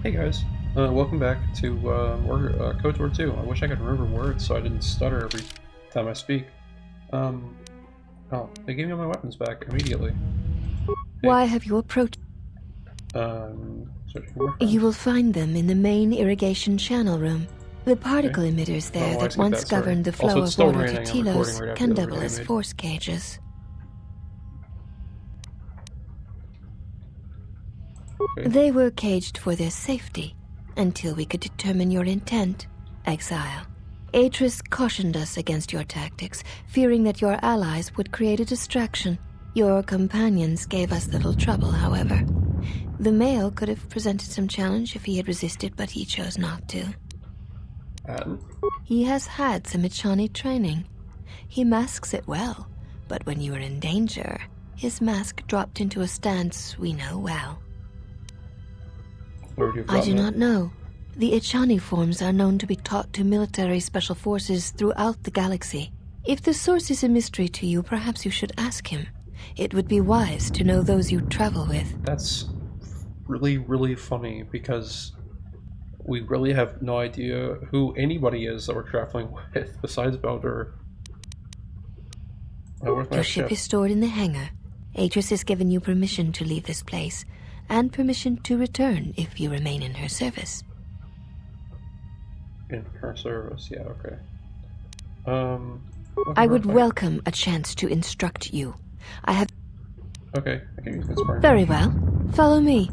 Hey guys, welcome back to Kotor 2. I wish I could remember words so I didn't stutter every time I speak. Um, oh, they gave me all my weapons back immediately. Hey, Why have you approached? searching for my You friends. will find them in the main irrigation channel room. The Okay. particle emitters Oh, there well, I that skipped once that, sorry. governed the Also, flow it's of still water to raining. I'm recording Telos right after can the other double video I as made. force cages. Okay. They were caged for their safety until we could determine your intent, exile. Atris cautioned us against your tactics, fearing that your allies would create a distraction. Your companions gave us little trouble, however. The male could have presented some challenge if he had resisted, but he chose not to. Atten? He has had some Ichani training. He masks it well, but when you are in danger, his mask dropped into a stance we know well. Where would you have I do gotten not know. The Ichani forms are known to be taught to military special forces throughout the galaxy. If the source is a mystery to you, perhaps you should ask him. It would be wise to know those you travel with. That's really, really funny because we really have no idea who anybody is that we're traveling with besides Baldur. Where's my Your ship ship? is stored in the hangar. Atris has given you permission to leave this place, and permission to return if you remain in her service. In her service, yeah, okay. I Looking for a would fight. welcome a chance to instruct you. I have... Okay, I can use good sparring Very damage. well. Follow me.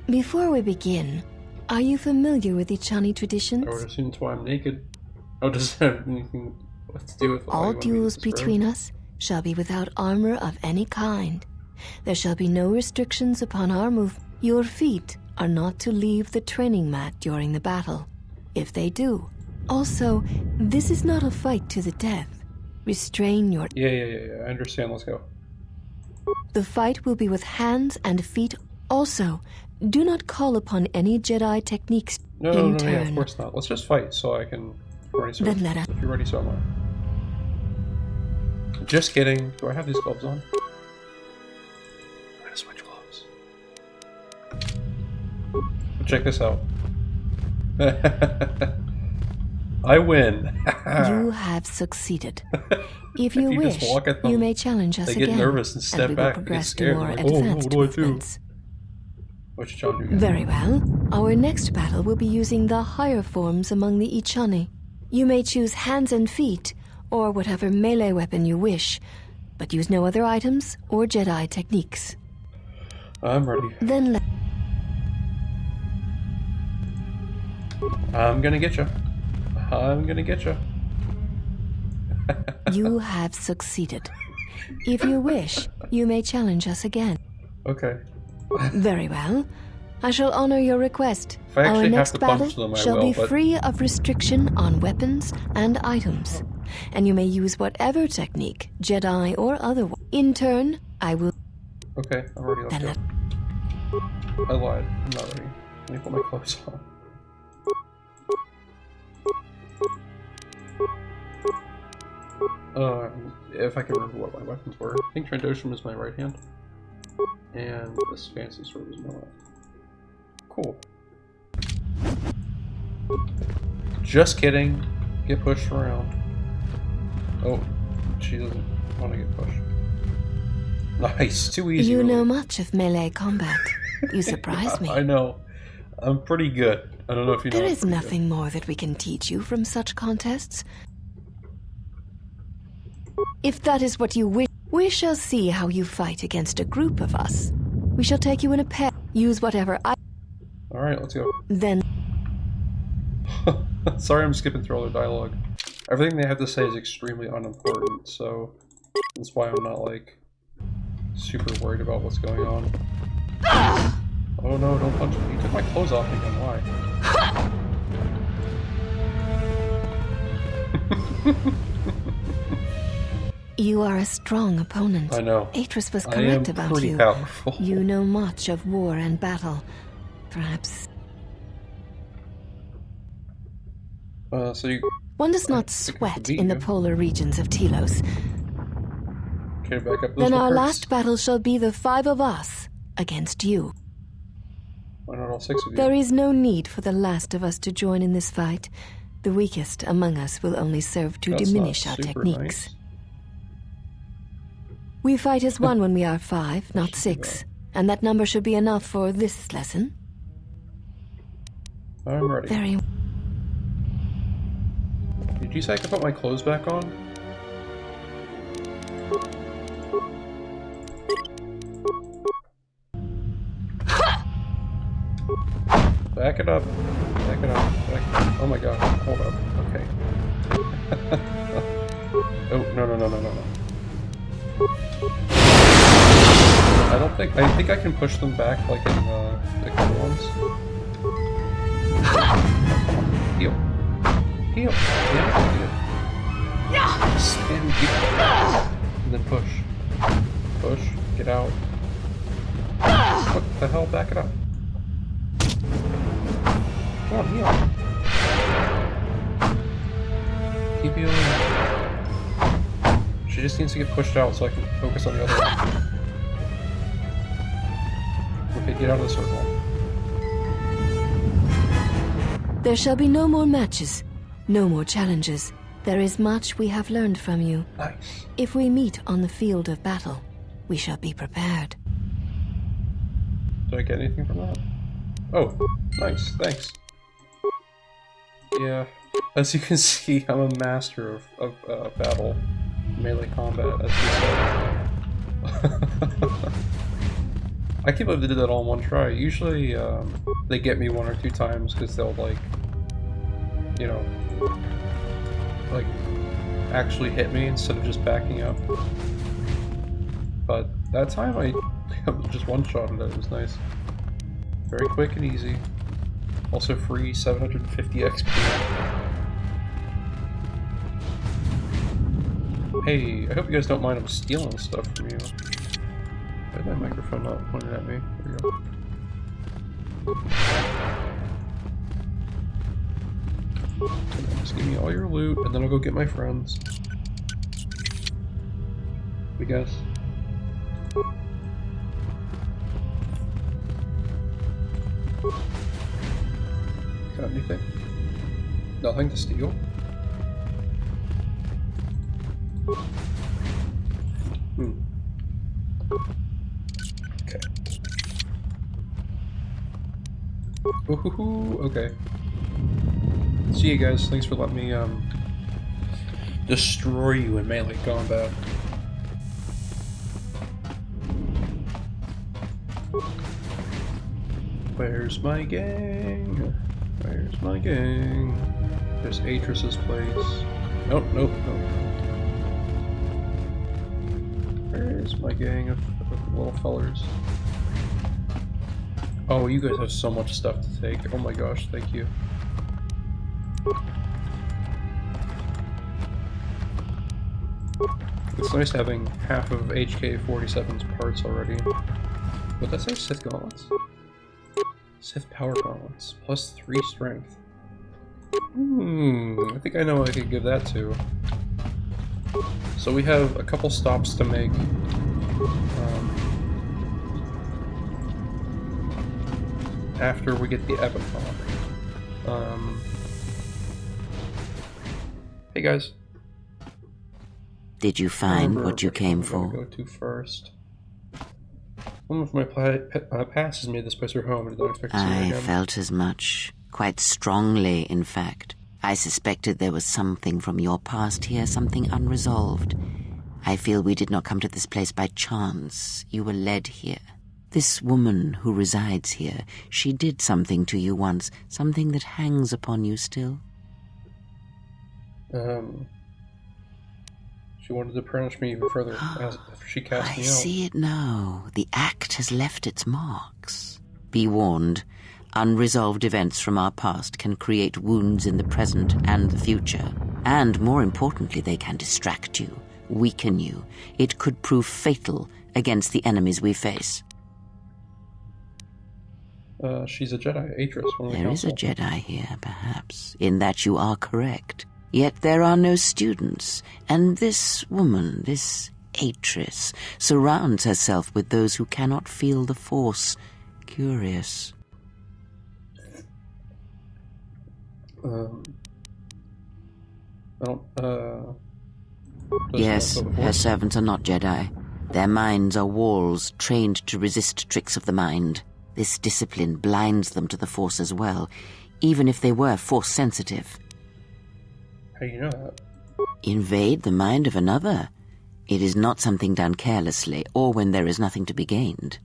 Before we begin, are you familiar with Ichani I would traditions? assume that's why I'm naked. Oh, does that have anything to do with why All you want me to duels describe? between us shall be without armor of any kind. There shall be no restrictions upon our move. Your feet are not to leave the training mat during the battle. If they do. Also, this is not a fight to the death. Restrain your... Yeah, I understand, let's go. The fight will be with hands and feet. Also, do not call upon any Jedi techniques in No, turn. yeah, of course not. Let's just fight so I can... Then let us... If you're ready, so am I. Just kidding. Do I have these gloves on? I'm gonna switch gloves. Check this out. I win. You have succiceeded. If you you wish, just walk at them, you may challenge us they again. get nervous and step we back. will They get progress to scared. more They're like, oh no, advanced what do I do? movements. What should John do again? Very well. Our next battle will be using the higher forms among the Ichani. You may choose hands and feet, or whatever melee weapon you wish, but use no other items or Jedi techniques. I'm ready. Then let... I'm gonna get you. I'm gonna get you. You have succeeded. If you wish, you may challenge us again. Okay. Very well. I shall honor your request. If I actually Our have next to battle punch them, I shall will, be but... free of restriction on weapons and items, and you may use whatever technique, Jedi or otherwise. In turn, I will... Okay, I'm ready. Let's Then go. let... I lied. I'm not ready. Let me put my clothes on. If I can remember what my weapons were. I think Trandoshan was my right hand. And this fancy sword was my left. Cool. Just kidding. Get pushed around. Oh, she doesn't want to get pushed. Nice, too easy. You really. know much of melee combat. You surprise me. I know. I'm pretty good. I don't know if you know. There I'm is pretty nothing more that we can teach you from such contests. If that is what you wish, we shall see how you fight against a group of us. We shall take you in a pair. Use whatever I... Good. Alright, let's go. Then... Sorry I'm skipping through all their dialogue. Everything they have to say is extremely unimportant, so that's why I'm not, like, super worried about what's going on. Oh no, don't punch me. You took my clothes off again, why? You are a strong opponent. I know. Atris was I correct am about pretty you. powerful. You know much of war and battle. Perhaps... So you... One does not I think I sweat could beat in the you. polar regions of Telos. Okay, back up those Then our reports. last battle shall be the 5 of us against you. Why not all 6 of you? There is no need for the last of us to join in this fight. The weakest among us will only serve to That's diminish not our super techniques. nice. We fight as one when we are 5, not Should do 6. And that number should be enough for this lesson. I'm ready. Very... Did you say I could put my clothes back on? Back it up. Back it up. Back it up. Oh my god. Hold up. Okay. Oh, no. I think I can push them back like in the good ones. Heal. Heal. Yeah, heal. Spin, heal. And then push. Push. Get out. What the hell? Back it up. Come on, heal. Keep healing. She just needs to get pushed out so I can focus on the other one. Okay, get out of the circle. There shall be no more matches, no more challenges. There is much we have learned from you. Nice. If we meet on the field of battle, we shall be prepared. Did I get anything from that? Oh, nice, thanks. Yeah, as you can see, I'm a master of battle, melee combat, as you said. I can't believe they did that all in one try. Usually, they get me 1 or 2 times because they'll, like, you know, like, actually hit me instead of just backing up. But that time I just one-shotted it. It was nice. Very quick and easy. Also free 750 XP. Hey, I hope you guys don't mind I'm stealing stuff from you. Why is my microphone not pointed at me? There we go. Just give me all your loot, and then I'll go get my friends. I guess. Got anything? Nothing to steal? Okay. Woohoo! Okay. See you guys. Thanks for letting me destroy you in melee combat. Where's my gang? Where's my gang? There's Atris's place. Nope. Where's my gang of little fellers? Oh, you guys have so much stuff to take. Oh my gosh, thank you. It's nice having half of HK-47's parts already. Would that say Sith Gauntlets? Sith Power Gauntlets, plus 3 strength. I think I know what I could give that to. So we have a couple stops to make. After we get the Epicon. Hey guys. Did you find what you came for? Go to first. One of my passes made this place her home, and I didn't expect to see her I again. felt as much. Quite strongly, in fact. I suspected there was something from your past here, something unresolved. I feel we did not come to this place by chance. You were led here. This woman who resides here, she did something to you once, something that hangs upon you still. She wanted to punish me even further after she cast me out. I see it now. The act has left its marks. Be warned. Unresolved events from our past can create wounds in the present and the future. And more importantly, they can distract you, weaken you. It could prove fatal against the enemies we face. She's a Jedi, Atris, one of the There is council. a Jedi here, perhaps, in that you are correct. Yet there are no students, and this woman, this Atris surrounds herself with those who cannot feel the Force. Curious. I don't, Yes, her servants are not Jedi. Their minds are walls trained to resist tricks of the mind. This discipline blinds them to the Force as well, even if they were Force-sensitive. How do you know that? Invade the mind of another. It is not something done carelessly, or when there is nothing to be gained.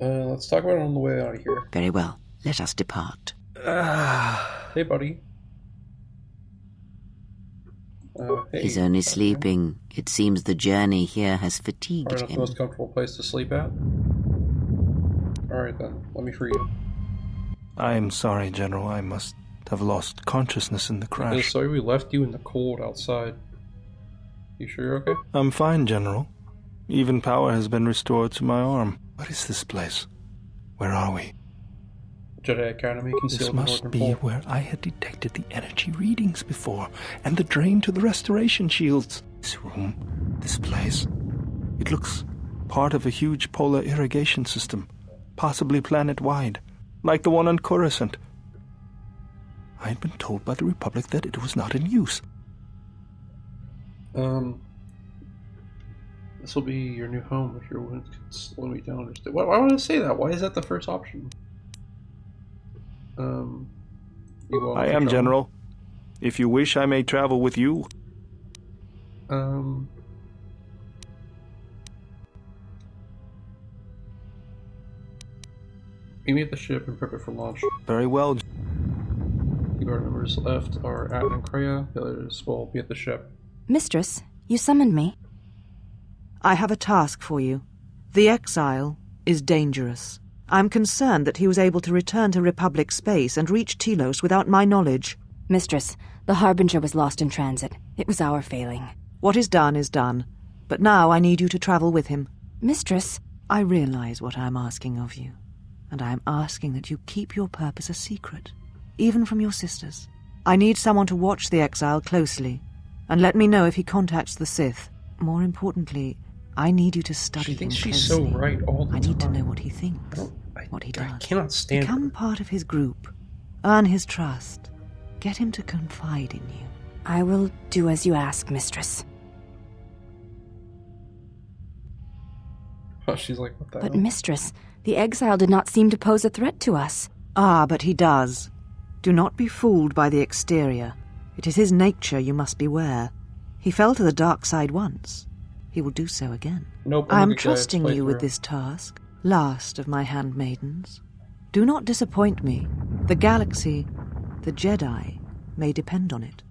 Let's talk about it on the way out of here. Very well. Let us depart. Hey, buddy. Hey. He's only sleeping. It seems the journey here has fatigued Probably not the him. most comfortable place to sleep at. Alright then, let me free you. I am sorry, General. I must have lost consciousness in the crash. Sorry we left you in the cold outside. You sure you're okay? I'm fine, General. Even power has been restored to my arm. What is this place? Where are we? Jedi Academy This concealed in the must Northern be Pole. where I had detected the energy readings before, and the drain to the restoration shields. This room, this place. It looks part of a huge polar irrigation system, possibly planet-wide, like the one on Coruscant. I had been told by the Republic that it was not in use. This will be your new home if you're willing to slow me down. Why would I say that? Why is that the first option? I am, General. If you wish, I may travel with you. Meet me at the ship and prep it for launch. Very well. The guard members left are Atten and Kreia. The others will be at the ship. Mistress, you summoned me. I have a task for you. The exile is dangerous. I'm concerned that he was able to return to Republic space and reach Telos without my knowledge. Mistress, the Harbinger was lost in transit. It was our failing. What is done, but now I need you to travel with him. Mistress, I realize what I'm asking of you, and I am asking that you keep your purpose a secret, even from your sisters. I need someone to watch the exile closely, and let me know if he contacts the Sith. More importantly, I need you to study him She closely. thinks she's so right all the time. I need to know what he thinks, what he does. I cannot stand Become her. part of his group. Earn his trust. Get him to confide in you. I will do as you ask, Mistress. Oh, she's like, what the But, hell? Mistress, the exile did not seem to pose a threat to us. Ah, but he does. Do not be fooled by the exterior. It is his nature you must beware. He fell to the dark side once. He will do so again. Nope, I I'm am the guy trusting that's you with playthrough. this task, last of my handmaidens. Do not disappoint me. The galaxy, the Jedi, may depend on it.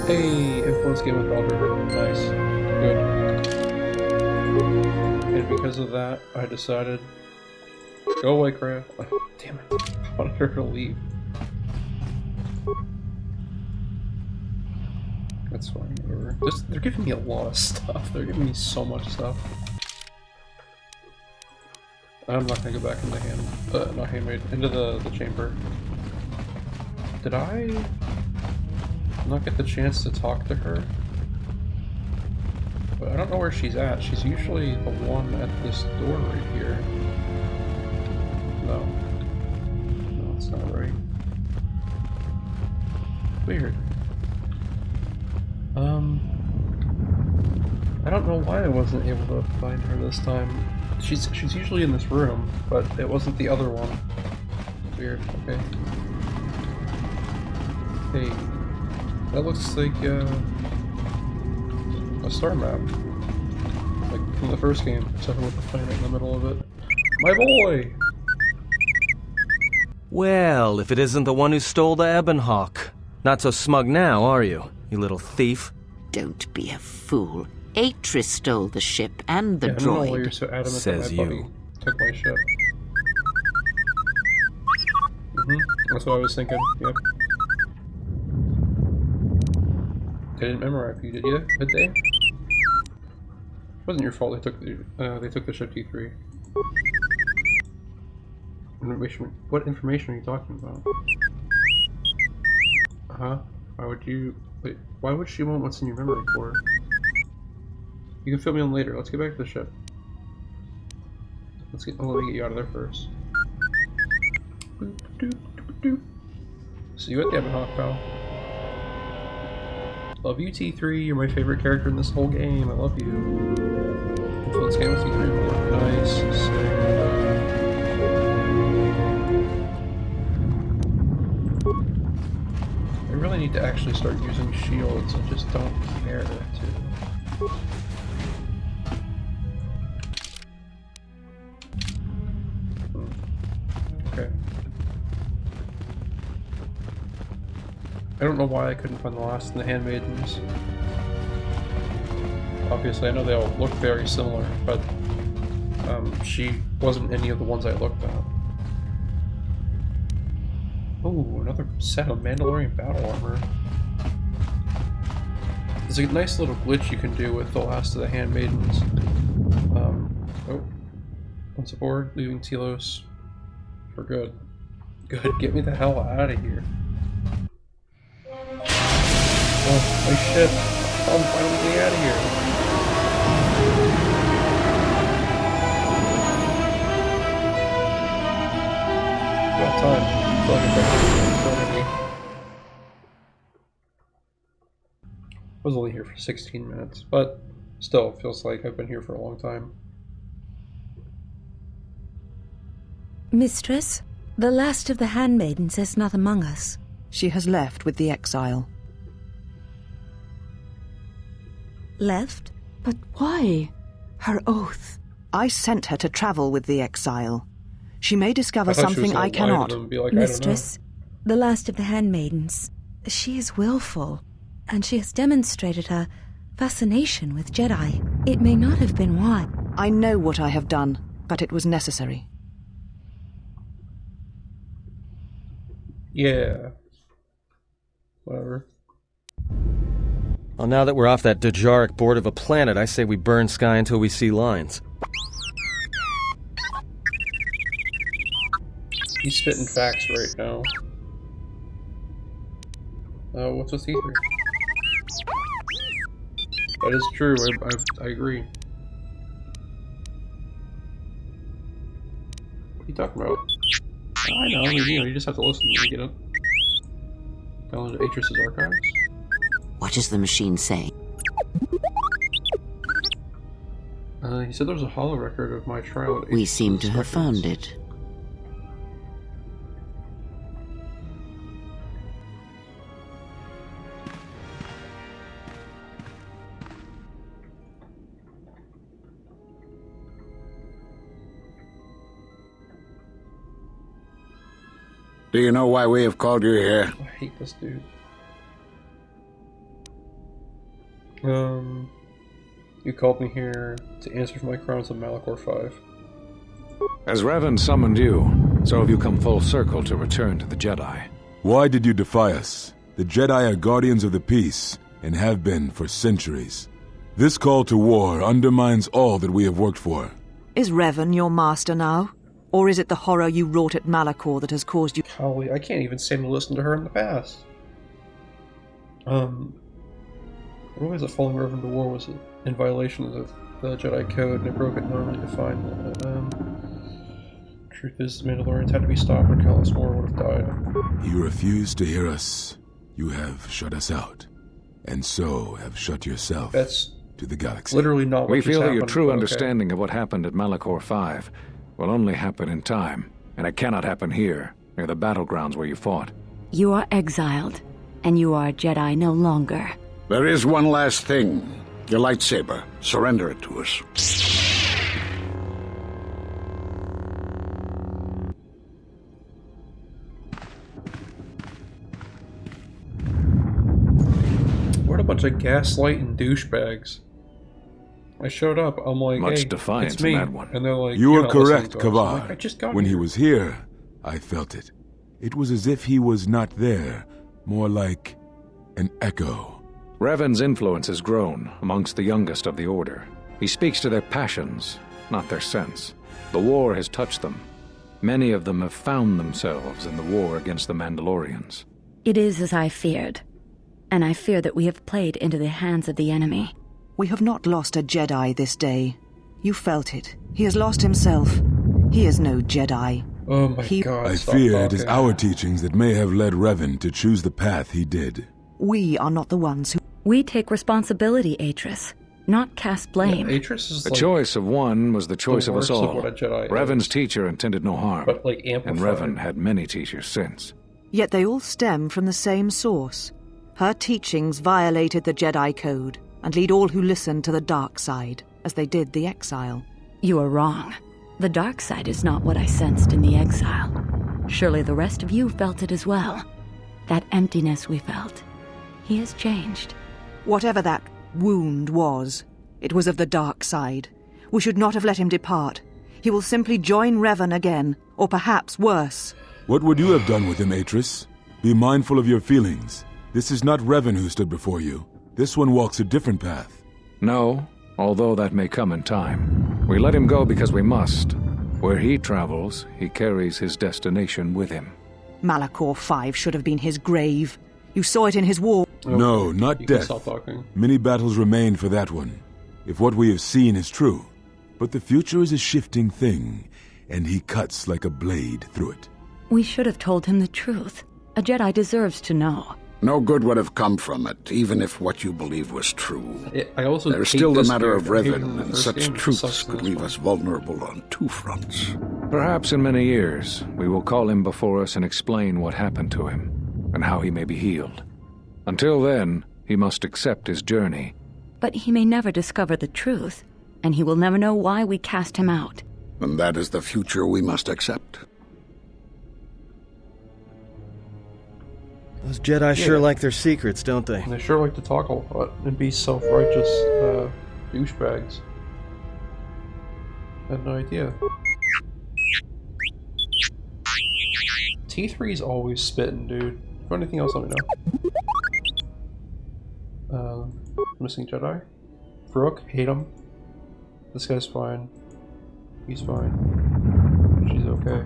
Hey, influence game with Baldur. Nice. Good. And because of that, I decided... Go away, Kreia. Oh, damn it. I wanted her to leave. That's fine, whatever. They're giving me a lot of stuff. They're giving me so much stuff. I'm not gonna go back in the not handmade, into the chamber. Did I not get the chance to talk to her? But I don't know where she's at. She's usually the one at this door right here. No. No, it's not right. Weird. I don't know why I wasn't able to find her this time. She's usually in this room, but it wasn't the other one. Weird. Okay. Hey, that looks like a star map, like from the first game, except with the planet in the middle of it. My boy. Well, if it isn't the one who stole the Ebonhawk. Not so smug now, are you, you little thief? Don't be a fool. Atris stole the ship and the Yeah, I don't know why you're droid. so adamant Says that my buddy you. took my ship. That's what I was thinking. Yep. They didn't memorize you, did you? Did they? It wasn't your fault. They took the ship T3. What information are you talking about? Huh? Why would you... Wait, why would she want what's in your memory core? You can fill me in later. Let's get back to the ship. Let me get you out of there first. See you at the Ebon Hawk, pal. Love you, T3. You're my favorite character in this whole game. I love you. Let's game with T3. Nice. Sick. I really need to actually start using shields. I just don't care to. Okay. I don't know why I couldn't find the last in the Handmaidens. Obviously, I know they all look very similar, but she wasn't any of the ones I looked at. Oh, another set of Mandalorian battle armor. There's a nice little glitch you can do with the last of the Handmaidens. Oh, once aboard, leaving Telos for good. Good, get me the hell out of here. Oh, my ship. I'm finally getting out of here. About time. I feel like I've been here for eternity. I was only here for 16 minutes, but still feels like I've been here for a long time. Mistress, the last of the handmaidens is not among us. She has left with the exile. Left? But why? Her oath. I sent her to travel with the exile. She may discover something I gonna lie to cannot. them and be like, Mistress, the last of the handmaidens. She is willful, and she has demonstrated her fascination with Jedi. It may not have been why. I know what I have done, but it was necessary. Yeah. Whatever. Well, now that we're off that Dejaric board of a planet, I say we burn sky until we see lines. He's spitting facts right now. What's with Ether? That is true, I agree. What are you talking about? I know, you just have to listen to get it. Download Atris's archives. What does the machine say? He said there was a holo record of my trial at We Atris's seem to have records. found it. Do you know why we have called you here? I hate this dude. You called me here to answer for my crimes on Malachor 5. As Revan summoned you, so have you come full circle to return to the Jedi. Why did you defy us? The Jedi are guardians of the peace, and have been for centuries. This call to war undermines all that we have worked for. Is Revan your master now? Or is it the horror you wrought at Malachor that has caused you... Golly, I can't even stand to listen to her in the past. What was it? Following Revan to war was in violation of the Jedi Code, and it broke it normally defined. Truth is, the Mandalorians had to be stopped, or countless more would have died. You refuse to hear us. You have shut us out, and so have shut yourself That's to the galaxy. literally not what We just feel that your happened, true but okay. understanding of what happened at Malachor 5 will only happen in time, and it cannot happen here, near the battlegrounds where you fought. You are exiled, and you are a Jedi no longer. There is one last thing. Your lightsaber. Surrender it to us. What a bunch of gaslighting douchebags. I showed up, I'm like, Much hey, defiance it's me. in that one. And they're like, You "You're are not listening correct, to us." I'm Kavar. like, I just got When he here. was here, I felt it. It was as if he was not there, more like an echo. Revan's influence has grown amongst the youngest of the Order. He speaks to their passions, not their sense. The war has touched them. Many of them have found themselves in the war against the Mandalorians. It is as I feared, and I fear that we have played into the hands of the enemy. We have not lost a Jedi this day. You felt it. He has lost himself. He is no Jedi. Oh my god, I stop fear it is talking. our teachings that may have led Revan to choose the path he did. We are not the ones who... We take responsibility, Atris, not cast blame. Yeah, Atris is The like choice of one was the choice of us worst of all. what a Jedi Revan's is. teacher intended no harm, but like and amplified. Revan had many teachers since. Yet they all stem from the same source. Her teachings violated the Jedi Code and lead all who listen to the dark side, as they did the Exile. You are wrong. The dark side is not what I sensed in the exile. Surely the rest of you felt it as well. That emptiness we felt. He has changed. Whatever that wound was, it was of the dark side. We should not have let him depart. He will simply join Revan again, or perhaps worse. What would you have done with him, Atris? Be mindful of your feelings. This is not Revan who stood before you. This one walks a different path. No, although that may come in time. We let him go because we must. Where he travels, he carries his destination with him. Malachor 5 should have been his grave. You saw it in his war. No, not You can death. stop talking. Many battles remain for that one, if what we have seen is true. But the future is a shifting thing, and he cuts like a blade through it. We should have told him the truth. A Jedi deserves to know. No good would have come from it, even if what you believed was true. I also There's hate still the this matter character. of I hated him in Revan, the and first such game. It truths sucks in could this leave one. us vulnerable on two fronts. Perhaps in many years, we will call him before us and explain what happened to him, and how he may be healed. Until then, he must accept his journey. But he may never discover the truth, and he will never know why we cast him out. And that is the future we must accept. Those Jedi sure like their secrets, don't they? And they sure like to talk a lot and be self-righteous douchebags. I had no idea. T3's always spitting, dude. If anything else, let me know. Missing Jedi. Brooke, hate him. This guy's fine. He's fine. She's okay.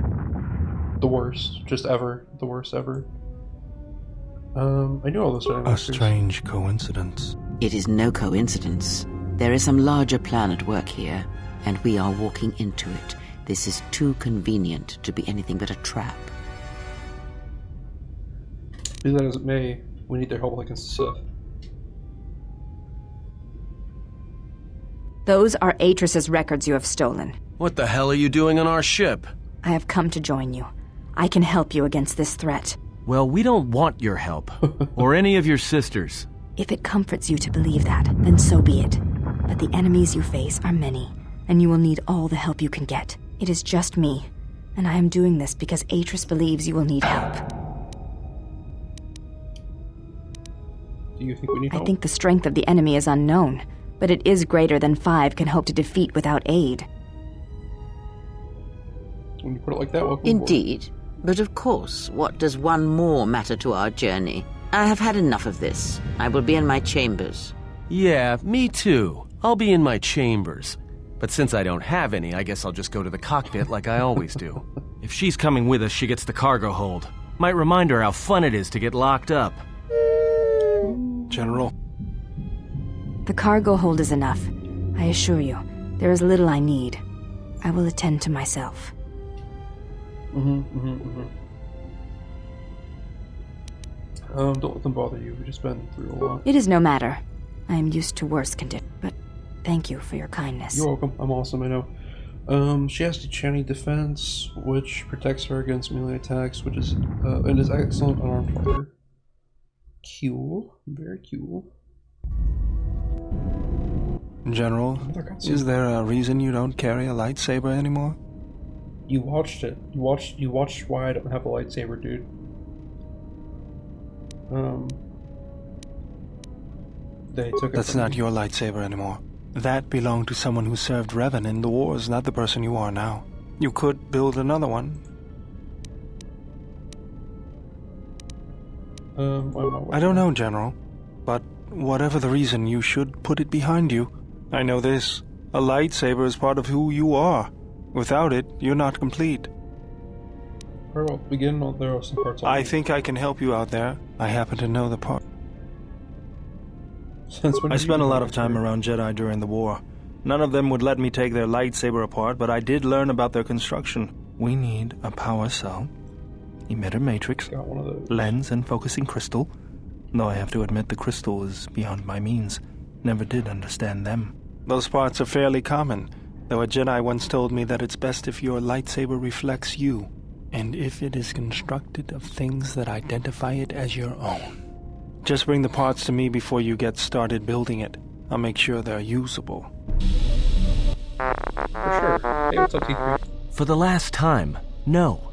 The worst. Just ever. The worst ever. I knew all this. A strange coincidence. It is no coincidence. There is some larger plan at work here, and we are walking into it. This is too convenient to be anything but a trap. Be that as it may, we need their help against the Sith. Those are Atris's records you have stolen. What the hell are you doing on our ship? I have come to join you. I can help you against this threat. Well, we don't want your help. Or any of your sisters. If it comforts you to believe that, then so be it. But the enemies you face are many, and you will need all the help you can get. It is just me, and I am doing this because Atris believes you will need help. Do you think we need help? I think the strength of the enemy is unknown, but it is greater than 5 can hope to defeat without aid. When you put it like that, welcome Indeed. But of course, what does one more matter to our journey? I have had enough of this. I will be in my chambers. Yeah, me too. I'll be in my chambers. But since I don't have any, I guess I'll just go to the cockpit like I always do. If she's coming with us, she gets the cargo hold. Might remind her how fun it is to get locked up. General. The cargo hold is enough. I assure you, there is little I need. I will attend to myself. Don't let them bother you. We've just been through a lot. It is no matter. I am used to worse conditions, but thank you for your kindness. You're welcome. I'm awesome, I know. She has Dechani defense, which protects her against melee attacks, which is and is excellent unarmed fighter. Cool. Very cool. General, is there a reason you don't carry a lightsaber anymore? You watched it. You watched why I don't have a lightsaber, dude. They took it. That's from not me. your lightsaber anymore. That belonged to someone who served Revan in the wars, not the person you are now. You could build another one. I don't know, General. But whatever the reason, you should put it behind you. I know this. A lightsaber is part of who you are. Without it, you're not complete. Very well, begin. There are some parts I think I can help you out there. I happen to know the part. Since when I have you spent a been lot doing of this time work? around Jedi during the war. None of them would let me take their lightsaber apart, but I did learn about their construction. We need a power cell, emitter matrix, Got one of those. lens, and focusing crystal. Though I have to admit the crystal is beyond my means. Never did understand them. Those parts are fairly common, though a Jedi once told me that it's best if your lightsaber reflects you, and if it is constructed of things that identify it as your own. Just bring the parts to me before you get started building it. I'll make sure they're usable. For sure. Hey, what's up, T3? For the last time, no.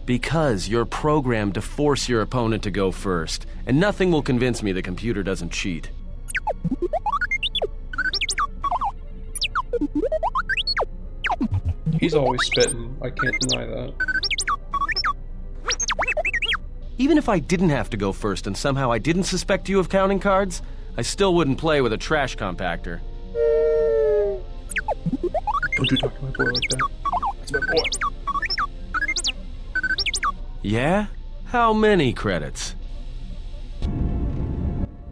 Because you're programmed to force your opponent to go first, and nothing will convince me the computer doesn't cheat. He's always spitting. I can't deny that. Even if I didn't have to go first and somehow I didn't suspect you of counting cards, I still wouldn't play with a trash compactor. Don't you talk to my boy like that. That's my boy. Yeah? How many credits?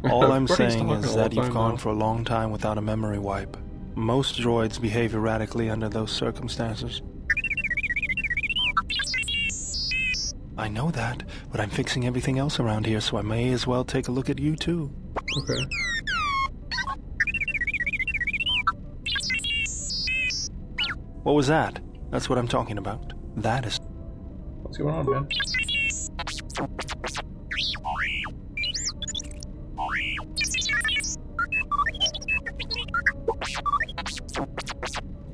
All I'm Recording's saying talking is all that the you've time gone now. for a long time without a memory wipe. Most droids behave erratically under those circumstances. I know that, but I'm fixing everything else around here, so I may as well take a look at you too. Okay. What was that? That's what I'm talking about. That is... What's going on, man?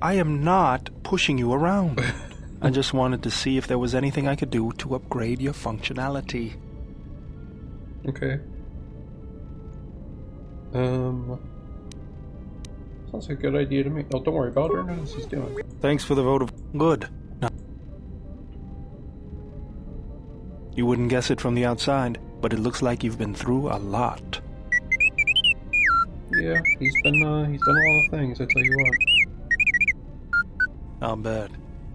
I am not pushing you around. I just wanted to see if there was anything I could do to upgrade your functionality. Okay. Sounds like a good idea to me. Oh, don't worry, Baldur knows what he's doing. Thanks for the vote of good. No. You wouldn't guess it from the outside, but it looks like you've been through a lot. Yeah, he's done a lot of things, I tell you what. I'll bet.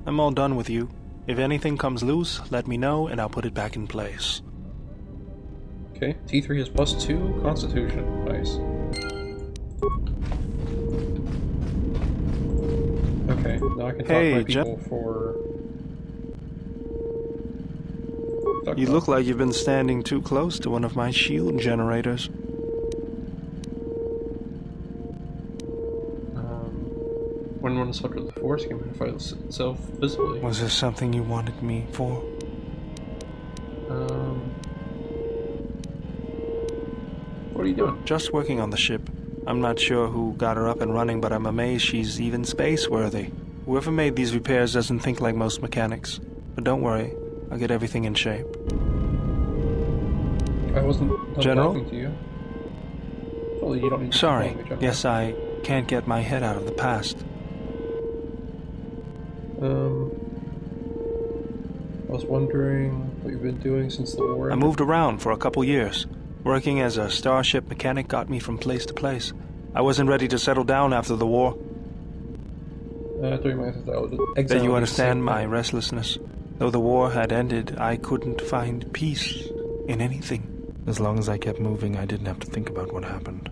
I'm all done with you. If anything comes loose, let me know and I'll put it back in place. Okay, T3 is +2 Constitution. Nice. Okay, now I can talk Hey, to my people for... You look like you've been standing too close to one of my shield generators. When one is subject to the Force can manifest itself visibly. Was there something you wanted me for? What are you doing? Just working on the ship. I'm not sure who got her up and running, but I'm amazed she's even space-worthy. Whoever made these repairs doesn't think like most mechanics. But don't worry, I'll get everything in shape. I wasn't done General? talking to you. Well, you don't need to Sorry, tell me, General. guess I can't get my head out of the past. I was wondering what you've been doing since the war I ended. moved around for a couple years. Working as a starship mechanic got me from place to place. I wasn't ready to settle down after the war. During my exile. Then you understand my restlessness. Though the war had ended, I couldn't find peace in anything. As long as I kept moving, I didn't have to think about what happened.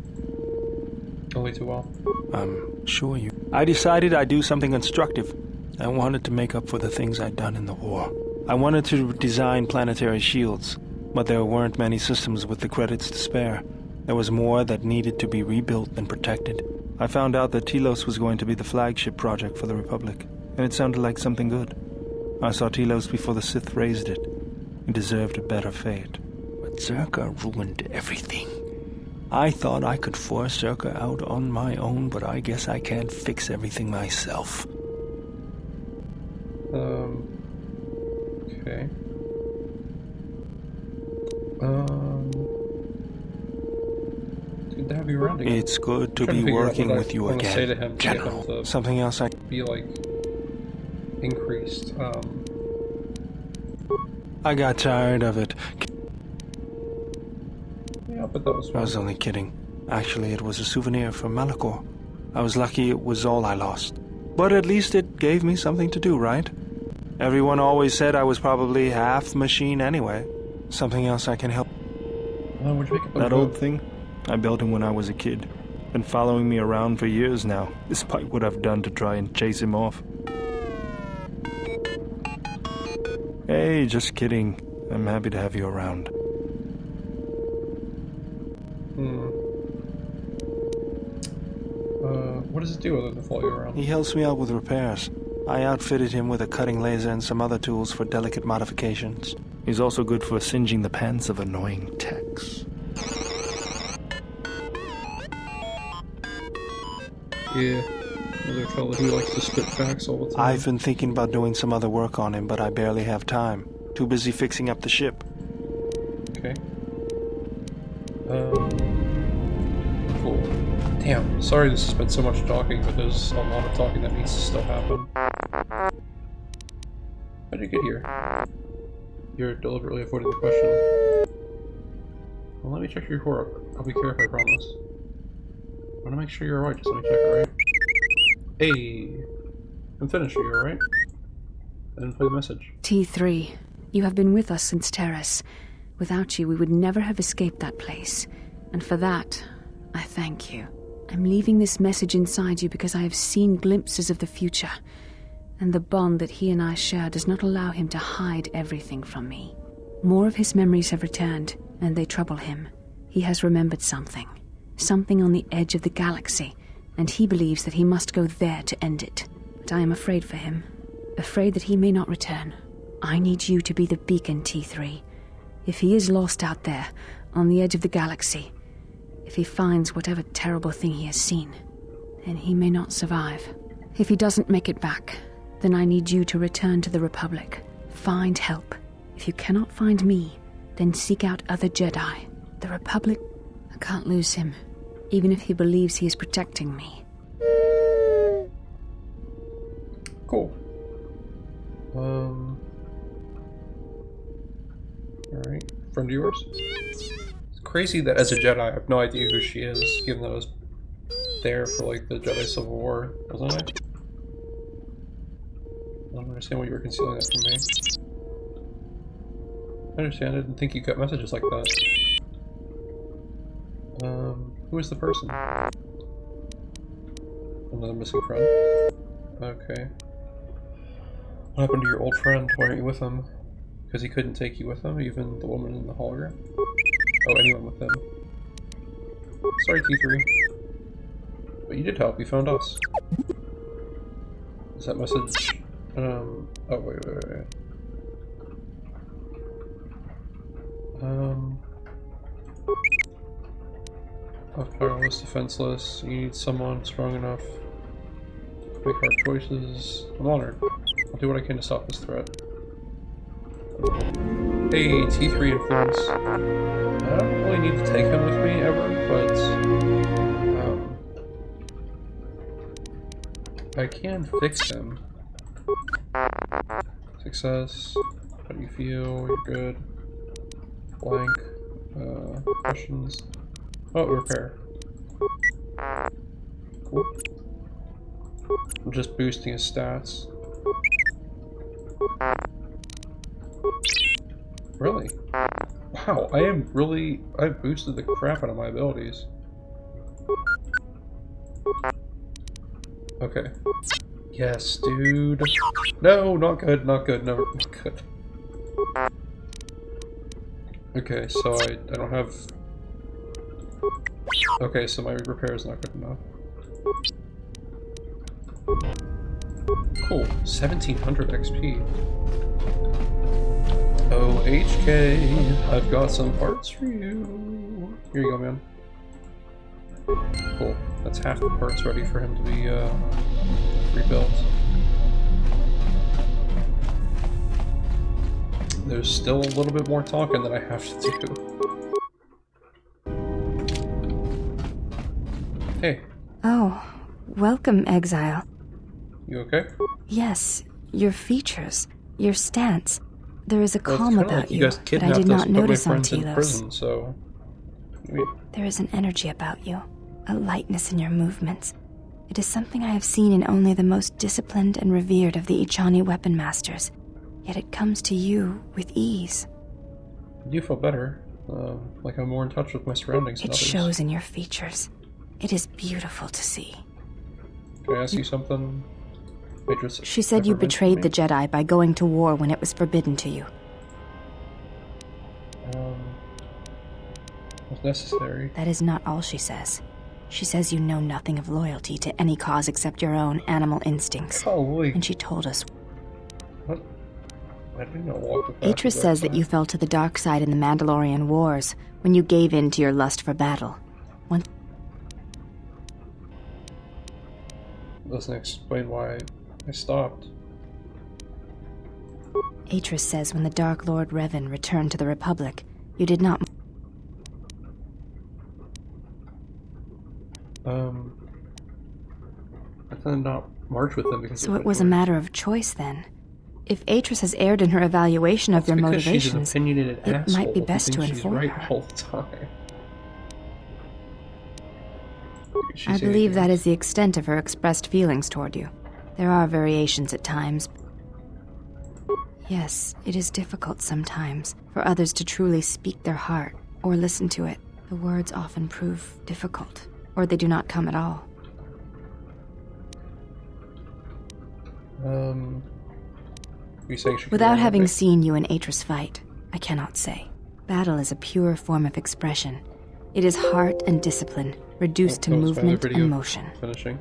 Only too well. I'm sure you... I decided I'd do something constructive. I wanted to make up for the things I'd done in the war. I wanted to design planetary shields, but there weren't many systems with the credits to spare. There was more that needed to be rebuilt and protected. I found out that Telos was going to be the flagship project for the Republic, and it sounded like something good. I saw Telos before the Sith raised it. It deserved a better fate. But Zerka ruined everything. I thought I could force Zerka out on my own, but I guess I can't fix everything myself. Okay. It's good to have you around again. It's good to I'm trying be figure out working what I with you wanna again, say to him to get him General. to Something else I... be like increased. I got tired of it. Yeah, but that was I fun. was only kidding. Actually, it was a souvenir from Malachor. I was lucky it was all I lost. But at least it gave me something to do, right? Everyone always said I was probably half machine anyway. Something else I can help. Where'd you make it? That old thing? I built him when I was a kid. Been following me around for years now, despite what I've done to try and chase him off. Hey, just kidding. I'm happy to have you around. What does it do other than follow you around? He helps me out with repairs. I outfitted him with a cutting laser and some other tools for delicate modifications. He's also good for singeing the pants of annoying techs. Yeah, another fellow who likes to spit facts all the time. I've been thinking about doing some other work on him, but I barely have time. Too busy fixing up the ship. Okay. Cool. Damn, sorry this has been so much talking, but there's a lot of talking that needs to still happen. How did you get here? You're deliberately avoiding the question. Well, let me check your core up. I'll be careful, I promise. I want to make sure you're alright, just let me check, alright? Hey! I'm finished, are you alright? I didn't play the message. T3, you have been with us since Terrace. Without you, we would never have escaped that place. And for that, I thank you. I'm leaving this message inside you because I have seen glimpses of the future. And the bond that he and I share does not allow him to hide everything from me. More of his memories have returned, and they trouble him. He has remembered something. Something on the edge of the galaxy, and he believes that he must go there to end it. But I am afraid for him. Afraid that he may not return. I need you to be the beacon, T3. If he is lost out there, on the edge of the galaxy, if he finds whatever terrible thing he has seen, then he may not survive. If he doesn't make it back, then I need you to return to the Republic. Find help. If you cannot find me, then seek out other Jedi. The Republic, I can't lose him, even if he believes he is protecting me. Cool. Alright. Friend of yours? It's crazy that as a Jedi I have no idea who she is, given that I was there for like the Jedi Civil War, wasn't I? I don't understand why you were concealing that from me. I understand, I didn't think you got messages like that. Who is the person? Another missing friend? Okay. What happened to your old friend? Why aren't you with him? Because he couldn't take you with him, even the woman in the hologram? Oh, anyone with him. Sorry, T3. But you did help, you found us. Is that message... oh, wait. Powerless, defenseless. You need someone strong enough to make hard choices. I'm honored. I'll do what I can to stop this threat. Hey, T3 influence. I don't really need to take him with me ever, but I can fix him. Success. How do you feel? You're good. Blank. Questions. Oh, repair. Cool. I'm just boosting his stats. Really? Wow, I've boosted the crap out of my abilities. Okay. Yes, dude. No, not good, not good, never, not good. Okay, so I don't have... Okay, so my repair is not good enough. Cool, 1700 XP. Oh, HK, I've got some parts for you. Here you go, man. Cool, that's half the parts ready for him to be rebuilt. There's still a little bit more talking that I have to do. Hey. Oh, welcome, Exile. You okay? Yes, your features, your stance. There is a calm it's about like you that I did not notice on Telos. Prison, so... There is an energy about you, a lightness in your movements. It is something I have seen in only the most disciplined and revered of the Ichani weapon masters. yet it comes to you with ease. I do feel better. Like I'm more in touch with my surroundings. It shows in your features. It is beautiful to see. Can I ask you something? Beatrice, She said you betrayed the Jedi by going to war when it was forbidden to you. Was necessary. That is not all she says. She says you know nothing of loyalty to any cause except your own animal instincts. Holy. And she told us. What? I didn't know walk the path. Atris says that you fell to the dark side in the Mandalorian Wars when you gave in to your lust for battle. Doesn't explain why I stopped. Atris says when the Dark Lord Revan returned to the Republic, you did not... I did not march with them because... So it was a matter of choice then. If Atris has erred in her evaluation of your motivations, it might be best to inform her. All the time. I believe that is the extent of her expressed feelings toward you. There are variations at times. Yes, it is difficult sometimes for others to truly speak their heart or listen to it. The words often prove difficult, or they do not come at all. Without having seen you and Atris fight, I cannot say. Battle is a pure form of expression. It is heart and discipline, reduced to movement and motion. Finishing.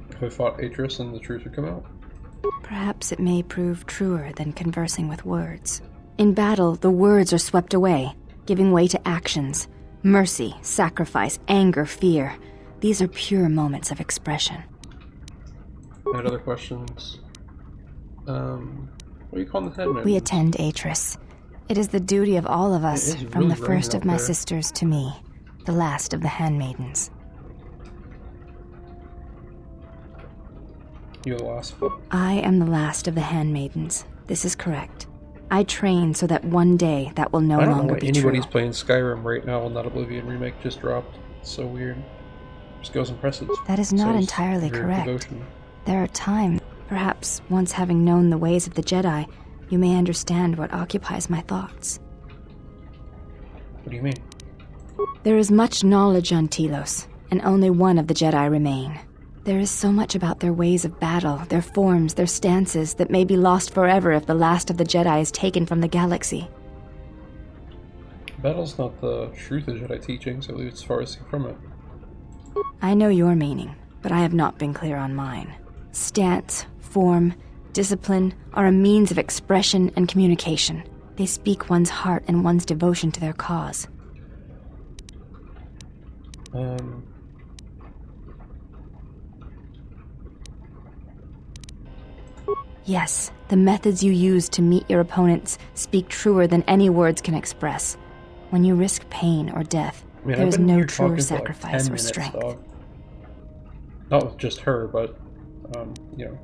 If I fought Atris and the truth would come out? Perhaps it may prove truer than conversing with words. In battle, the words are swept away, giving way to actions. Mercy, sacrifice, anger, fear. These are pure moments of expression. I had other questions. What do you call the Handmaidens? We attend Atris. It is the duty of all of us, from the first of my sisters to me, the last of the Handmaidens. You're the last? I am the last of the Handmaidens. This is correct. I train so that one day that will no longer be true. Anybody's playing Skyrim right now when that Oblivion remake just dropped. It's so weird. Just goes and presses. That is not entirely correct. Devotion. There are times, perhaps once having known the ways of the Jedi, you may understand what occupies my thoughts. What do you mean? There is much knowledge on Telos, and only one of the Jedi remain. There is so much about their ways of battle, their forms, their stances, that may be lost forever if the last of the Jedi is taken from the galaxy. Battle's not the truth of Jedi teachings, at least as far as from it. I know your meaning, but I have not been clear on mine. Stance, form, discipline are a means of expression and communication. They speak one's heart and one's devotion to their cause. Yes, the methods you use to meet your opponents speak truer than any words can express. When you risk pain or death, there is no truer sacrifice or strength. Not with just her, but, you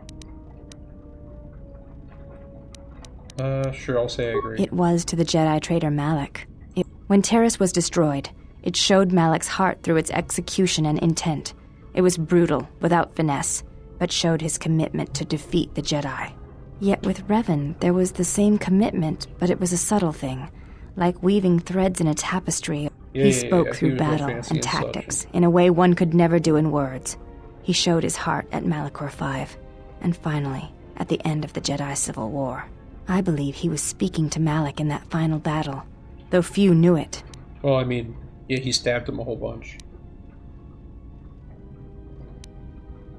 know. Sure, I'll say I agree. It was to the Jedi traitor Malak. When Taris was destroyed, it showed Malak's heart through its execution and intent. It was brutal, without finesse, but showed his commitment to defeat the Jedi. Yet with Revan, there was the same commitment, but it was a subtle thing, like weaving threads in a tapestry. He spoke through battle and tactics in a way one could never do in words. He showed his heart at Malachor V, and finally, at the end of the Jedi Civil War. I believe he was speaking to Malak in that final battle, though few knew it. Well, I mean, yeah, he stabbed him a whole bunch.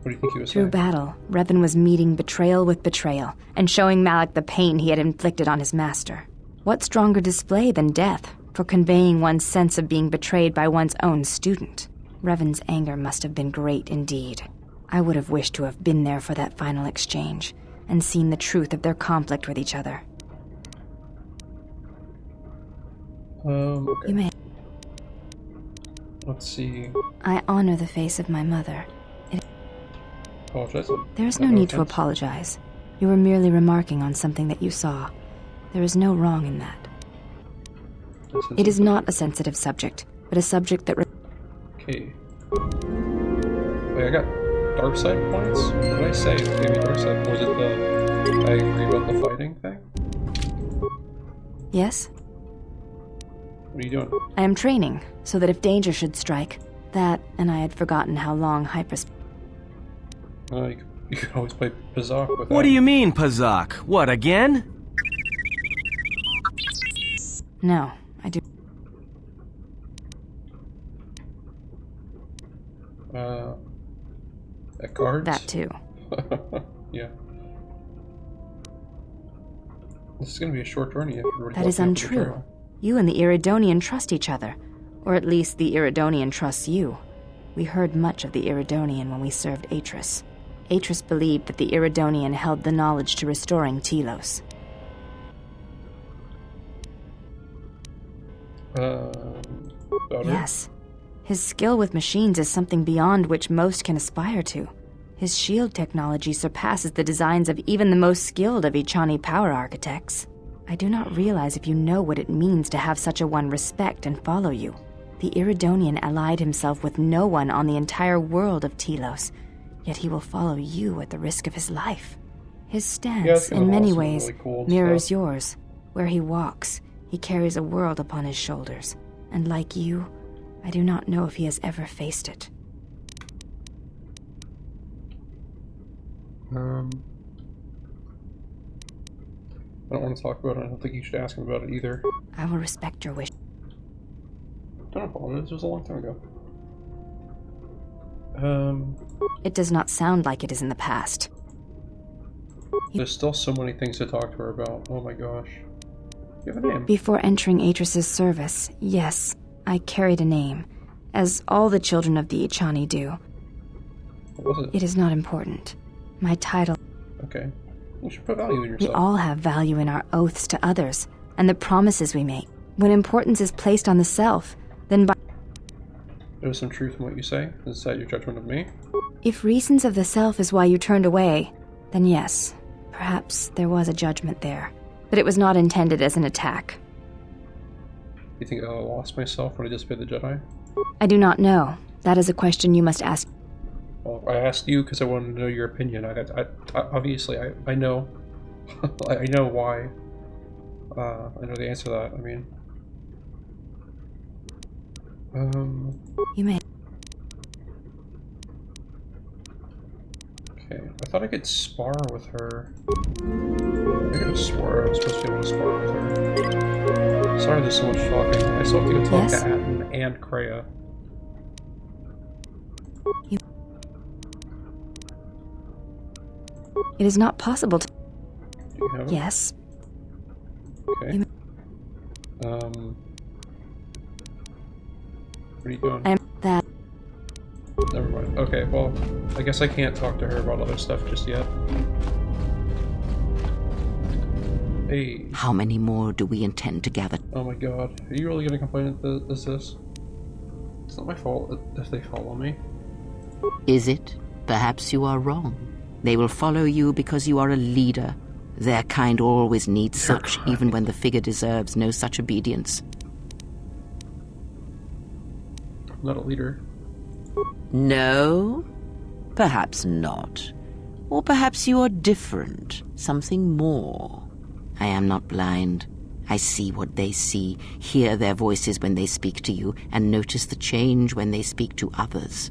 What do you think he was saying? Through battle, Revan was meeting betrayal with betrayal, and showing Malak the pain he had inflicted on his master. What stronger display than death for conveying one's sense of being betrayed by one's own student? Revan's anger must have been great indeed. I would have wished to have been there for that final exchange, and seen the truth of their conflict with each other. Okay. You may. Let's see. I honor the face of my mother. Apologize. There is no need to apologize. You were merely remarking on something that you saw. There is no wrong in that. It is not a sensitive subject, but a subject that... Okay. Wait, I got dark side points? What did I say? It gave me dark side. Was it the I agree about the fighting thing? Yes? What are you doing? I am training, so that if danger should strike, that, and I had forgotten how long hyperspace. You could always play Pazak with that. What do you mean, Pazak? What, again? No, I do. At cards? That too. Yeah. This is gonna be a short journey if you're That is untrue. You and the Iridonian trust each other. Or at least the Iridonian trusts you. We heard much of the Iridonian when we served Atris. Atris believed that the Iridonian held the knowledge to restoring Telos. Yes. His skill with machines is something beyond which most can aspire to. His shield technology surpasses the designs of even the most skilled of Ichani power architects. I do not realize if you know what it means to have such a one respect and follow you. The Iridonian allied himself with no one on the entire world of Telos, yet he will follow you at the risk of his life. His stance, in many ways, really cool mirrors stuff. yours. Where he walks, he carries a world upon his shoulders, and like you, I do not know if he has ever faced it. I don't want to talk about it. I don't think you should ask him about it either. I will respect your wish. Don't apologize. It was a long time ago. It does not sound like it is in the past. There's still so many things to talk to her about. Oh my gosh. You have a name. Before entering Atris's service, yes, I carried a name, as all the children of the Ichani do. What was it? It is not important. My title. Okay. You should put value in We yourself. all have value in our oaths to others, and the promises we make. When importance is placed on the self, then by... There's some truth in what you say. Is that your judgment of me? If reasons of the self is why you turned away, then yes, perhaps there was a judgment there. But it was not intended as an attack. You think I lost myself when I disobeyed the Jedi? I do not know. That is a question you must ask. Well, I asked you because I wanted to know your opinion. I obviously, I know. I know why. I know the answer to that. I mean... You may... Okay, I thought I could spar with her. I could have swore I was supposed to be able to spar with her. Sorry there's so much talking. I still have to go talk to Atten and Kreia. It is not possible to... Do you have it? Yes. Okay. What are you doing? I'm that... Never mind. Okay, well, I guess I can't talk to her about other stuff just yet. Hey. How many more do we intend to gather? Oh my god. Are you really gonna complain at this? It's not my fault if they follow me. Is it? Perhaps you are wrong. They will follow you because you are a leader. Their kind always needs such, even when the figure deserves no such obedience. I'm not a leader. No? Perhaps not. Or perhaps you are different. Something more. I am not blind. I see what they see, hear their voices when they speak to you, and notice the change when they speak to others.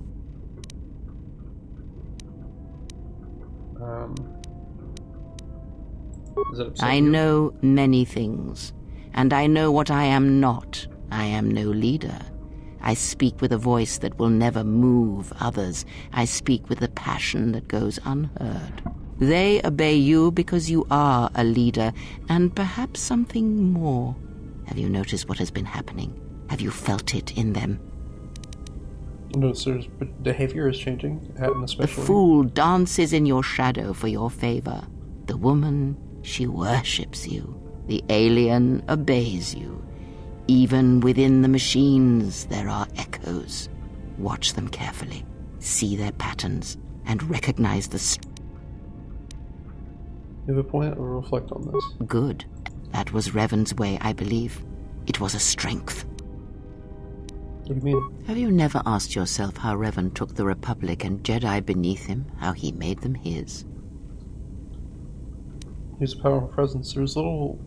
Does that upset I you? know many things, and I know what I am not. I am no leader. I speak with a voice that will never move others. I speak with a passion that goes unheard. They obey you because you are a leader, and perhaps something more. Have you noticed what has been happening? Have you felt it in them? No, sir, but behavior is changing, Atten The especially. fool dances in your shadow for your favor. The woman, she worships you. The alien obeys you. Even within the machines, there are echoes. Watch them carefully. See their patterns, and recognize the You have a point, or reflect on this? good. That was Revan's way, I believe. It was a strength. What do you mean? Have you never asked yourself how Revan took the Republic and Jedi beneath him, how he made them his? His powerful presence. There's little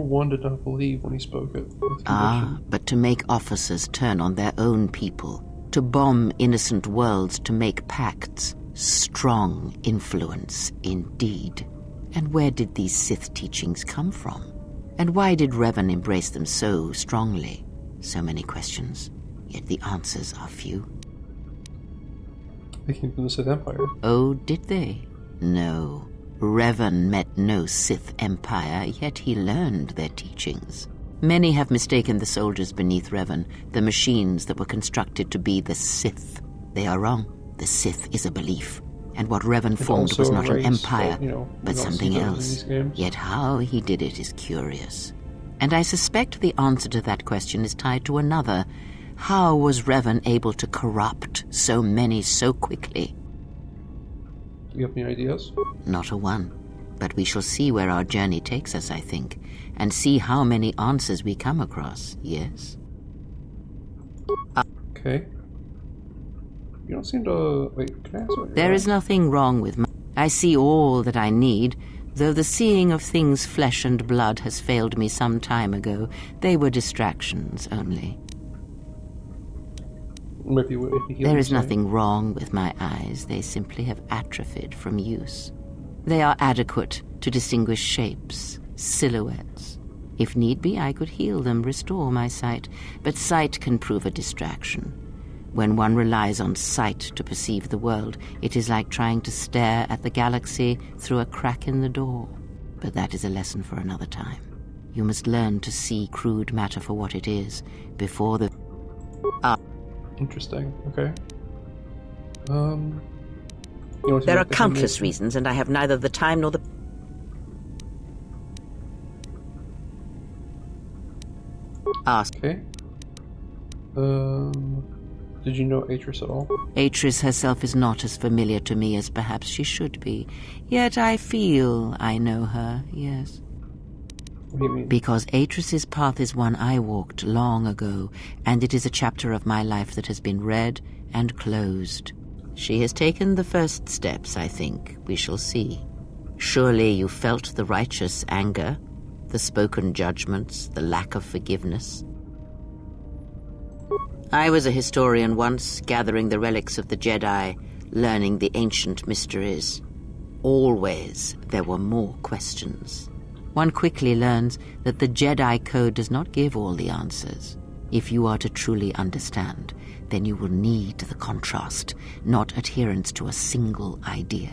one did not believe when he spoke it. With conviction. But to make officers turn on their own people, to bomb innocent worlds, to make pacts. Strong influence, indeed. And where did these Sith teachings come from? And why did Revan embrace them so strongly? So many questions, yet the answers are few. They came from the Sith Empire. Oh, did they? No. Revan met no Sith Empire, yet he learned their teachings. Many have mistaken the soldiers beneath Revan, the machines that were constructed to be the Sith. They are wrong. The Sith is a belief. And what Revan formed was not an empire, but something else. Yet how he did it is curious. And I suspect the answer to that question is tied to another. How was Revan able to corrupt so many so quickly? Do you have any ideas? Not a one. But we shall see where our journey takes us, I think, and see how many answers we come across, yes? Okay. You don't seem to... Wait, can I ask what There is nothing wrong with I see all that I need, though the seeing of things flesh and blood has failed me some time ago. They were distractions only. There is nothing wrong with my eyes. They simply have atrophied from use. They are adequate to distinguish shapes, silhouettes. If need be, I could heal them, restore my sight, but sight can prove a distraction. When one relies on sight to perceive the world, it is like trying to stare at the galaxy through a crack in the door. But that is a lesson for another time. You must learn to see crude matter for what it is, before the... Interesting, okay. There are countless reasons, and I have neither the time nor the... Ask. Okay. Did you know Atris at all? Atris herself is not as familiar to me as perhaps she should be. Yet I feel I know her, yes. What do you mean? Because Atris's path is one I walked long ago, and it is a chapter of my life that has been read and closed. She has taken the first steps, I think. We shall see. Surely you felt the righteous anger, the spoken judgments, the lack of forgiveness. I was a historian once, gathering the relics of the Jedi, learning the ancient mysteries. Always there were more questions. One quickly learns that the Jedi Code does not give all the answers. If you are to truly understand, then you will need the contrast, not adherence to a single idea.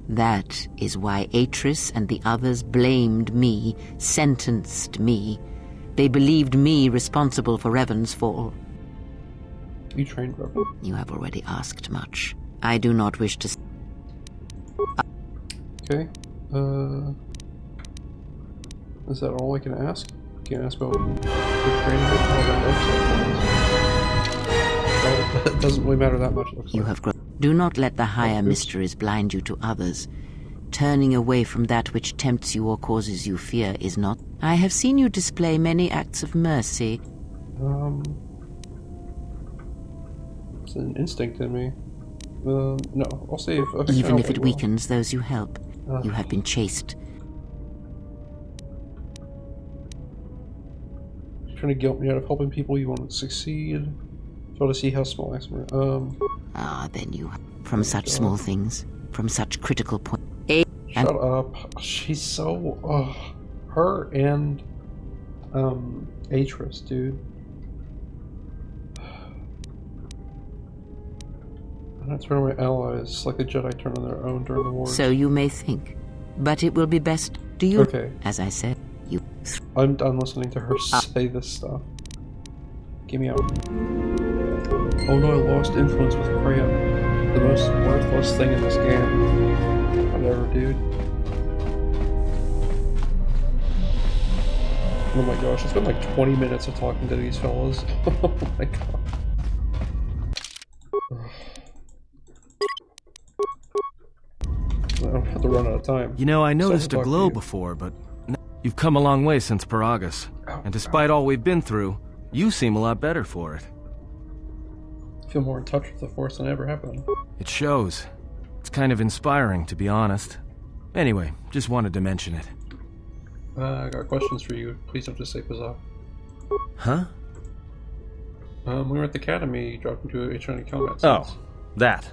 That is why Atris and the others blamed me, sentenced me. They believed me responsible for Revan's fall. You trained Revan? You have already asked much. I do not wish to... Okay. Is that all I can ask? Can I ask about the training and how that works? It doesn't really matter that much, it looks You like. have grown. Do not let the higher mysteries blind you to others. Turning away from that which tempts you or causes you fear is not... I have seen you display many acts of mercy. It's an instinct in me. No, I'll save. Even if it weakens those you help. You have been chased. You're trying to guilt me out of helping people you want to succeed. Try to see how small I am. Then you... From such small things. From such critical points. Shut up. She's so... her and... Atris, dude. I'm not turning on my allies like the Jedi turn on their own during the war. So you may think. But it will be best... Do you... Okay. As I said, you... I'm done listening to her say this stuff. Get me out. Oh no, I lost influence with Freya. The most worthless thing in this game. Whatever, dude. Oh my gosh, it's been like 20 minutes of talking to these fellas. Oh my god. I don't have to run out of time. You know, I noticed a glow before, but you've come a long way since Paragus. And despite all we've been through, you seem a lot better for it. feel more in touch with the Force than I ever have been. It shows. It's kind of inspiring, to be honest. Anyway, just wanted to mention it. I got questions for you. Please don't just say bizarre. Huh? We were at the academy, you dropped into a H90 combat scenes. Oh, that.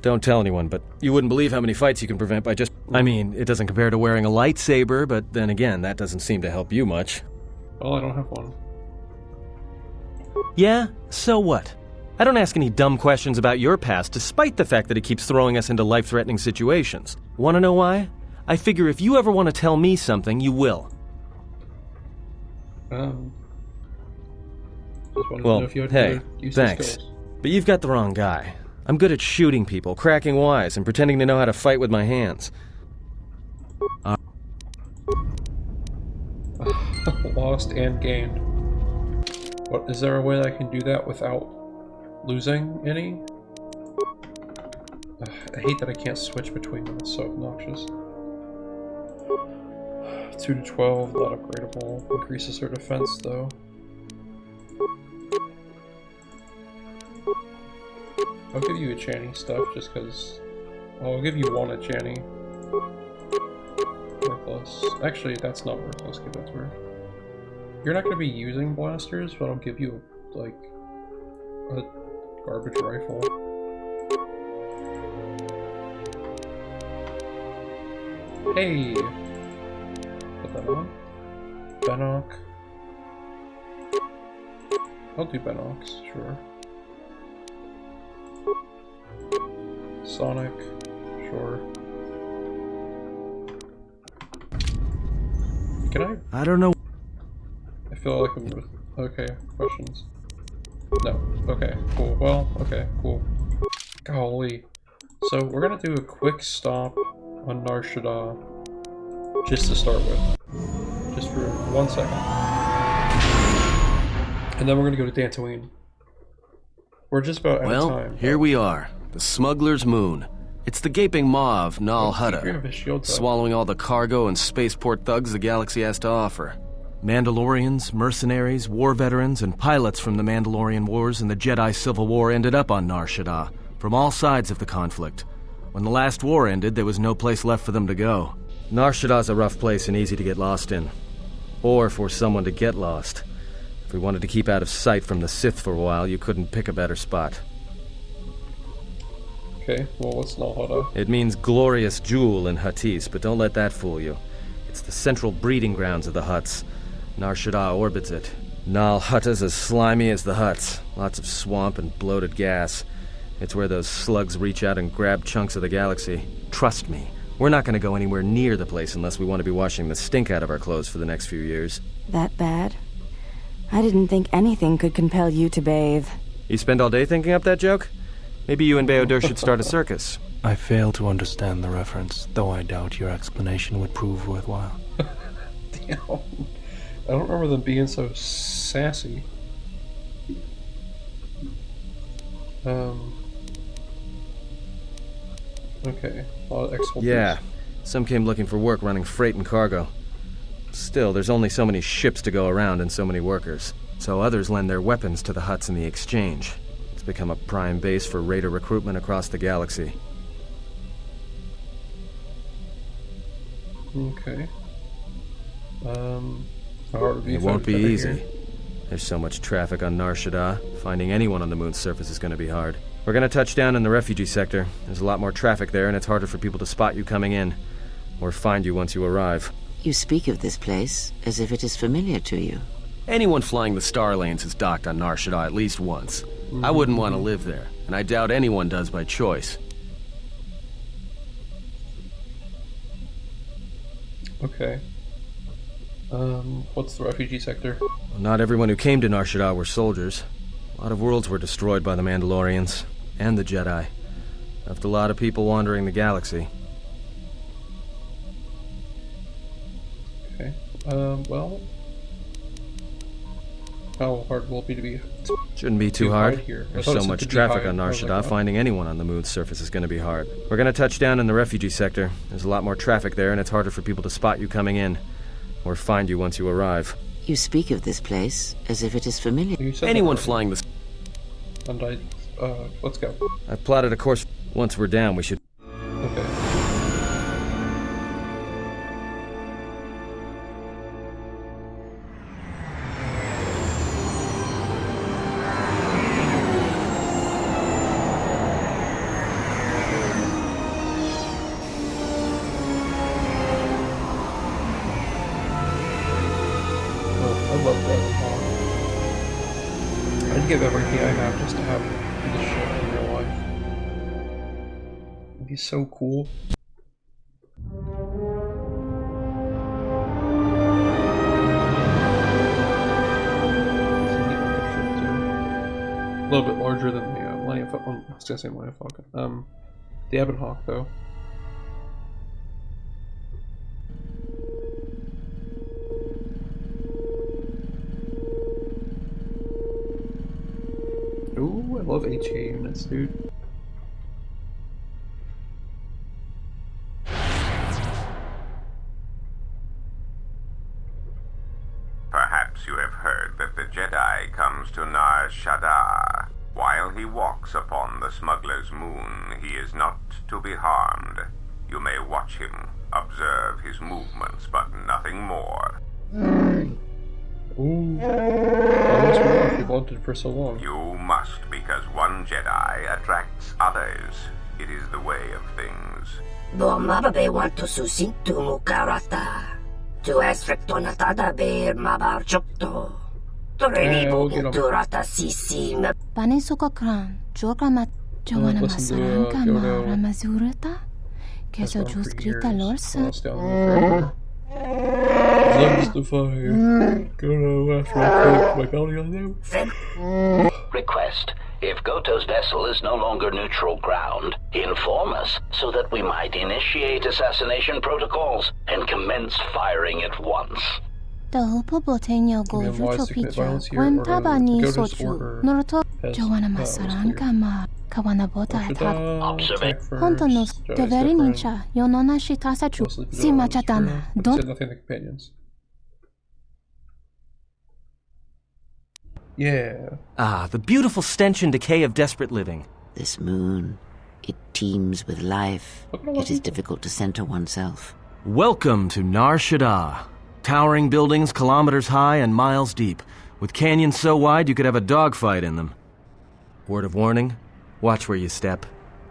Don't tell anyone, but you wouldn't believe how many fights you can prevent by just... I mean, it doesn't compare to wearing a lightsaber, but then again, that doesn't seem to help you much. Well, I don't have one. Yeah? So what? I don't ask any dumb questions about your past, despite the fact that it keeps throwing us into life-threatening situations. Want to know why? I figure if you ever want to tell me something, you will. Just wanted to Well, know if you had hey, useful thanks. skills. But you've got the wrong guy. I'm good at shooting people, cracking wise, and pretending to know how to fight with my hands. Lost and gained. What, is there a way that I can do that without losing any? I hate that I can't switch between them, it's so obnoxious. 2 to 12, not upgradable. Increases her defense though. I'll give you a Channy stuff just because. I'll give you one at Channy. Worthless. Actually, that's not worthless. Give that to her. You're not going to be using blasters, but I'll give you, like, a garbage rifle. Hey! Put that on. Benok. I'll do Benoks, sure. Sonic, sure. Can I? I don't know. I feel like I'm... Okay, questions. No. Okay, cool. Well, okay, cool. Golly. So, we're gonna do a quick stop on Nar Shaddaa, just to start with. Just for 1 second. And then we're gonna go to Dantooine. We're just about out of time. Well, here we are. The Smuggler's Moon. It's the gaping maw of Nal Hutta, swallowing all the cargo and spaceport thugs the galaxy has to offer. Mandalorians, mercenaries, war veterans, and pilots from the Mandalorian Wars and the Jedi Civil War ended up on Nar Shaddaa, from all sides of the conflict. When the last war ended, there was no place left for them to go. Nar Shaddaa's a rough place and easy to get lost in. Or for someone to get lost. If we wanted to keep out of sight from the Sith for a while, you couldn't pick a better spot. Okay, well, what's Nal Hutta? It means glorious jewel in Huttese, but don't let that fool you. It's the central breeding grounds of the Hutts. Nar Shaddaa orbits it. Nal Hutta's as slimy as the Hutts. Lots of swamp and bloated gas. It's where those slugs reach out and grab chunks of the galaxy. Trust me, we're not going to go anywhere near the place unless we want to be washing the stink out of our clothes for the next few years. That bad? I didn't think anything could compel you to bathe. You spend all day thinking up that joke? Maybe you and Beodur should start a circus. I fail to understand the reference, though I doubt your explanation would prove worthwhile. Damn. I don't remember them being so sassy. Okay. A lot of exfilters. Yeah. Some came looking for work running freight and cargo. Still, there's only so many ships to go around and so many workers. So others lend their weapons to the Hutts in the exchange. It's become a prime base for raider recruitment across the galaxy. Okay. How hard would it be It won't be easy. Here? There's so much traffic on Nar Shaddaa. Finding anyone on the moon's surface is going to be hard. We're going to touch down in the refugee sector. There's a lot more traffic there, and it's harder for people to spot you coming in. Or find you once you arrive. You speak of this place as if it is familiar to you. Anyone flying the Star Lanes has docked on Nar Shaddaa at least once. I wouldn't want to live there, and I doubt anyone does by choice. Okay. What's the refugee sector? Well, not everyone who came to Nar Shaddaa were soldiers. A lot of worlds were destroyed by the Mandalorians, and the Jedi. Left a lot of people wandering the galaxy. Okay. Well... How hard will it be to be... Shouldn't be too hard. Here. There's so much traffic on Nar Shaddaa, finding anyone on the moon's surface is going to be hard. We're going to touch down in the refugee sector. There's a lot more traffic there, and it's harder for people to spot you coming in. Or find you once you arrive. You speak of this place as if it is familiar. Anyone flying the... And I let's go. I've plotted a course. Once we're down, we should... Okay. I love that. I'd give everything I have just to have this shit in real life. It'd be so cool. A little bit larger than the Millennium Falcon. I was gonna say Millennium Falcon. The Ebon Hawk though. Ooh, I love HA units, dude. Perhaps you have heard that the Jedi comes to Nar Shaddaa. While he walks upon the smuggler's moon, he is not to be harmed. You may watch him, observe his movements, but nothing more. Ooh. Almost forgot. We've wanted for so long. You must, because one Jedi attracts others. It is the way of things. Mababe want to susinto mukarata. To esrectonatada bear mabarchokto. Torenibo turata sisi. Panisokakran, Jogamat, Joanna Masaranka, Ramazurata, Keso Juskrita Lorsa. Request. If Goto's vessel is no longer neutral ground, inform us so that we might initiate assassination protocols and commence firing at once. The Hupo Botenyo go Jucho Picha, when Tabani Sochu, Noroto, Joanna Masaranka ma, Kawana Bota attack. Observe. Hontonos, the very ninja, Yonona Shitasachu, Simachatana, don't. Nothing the companions. Yeah. Ah, the beautiful stench and decay of desperate living. This moon, it teems with life. It is difficult to center oneself. Welcome to Nar Shaddaa. Towering buildings kilometers high and miles deep, with canyons so wide you could have a dogfight in them. Word of warning, watch where you step,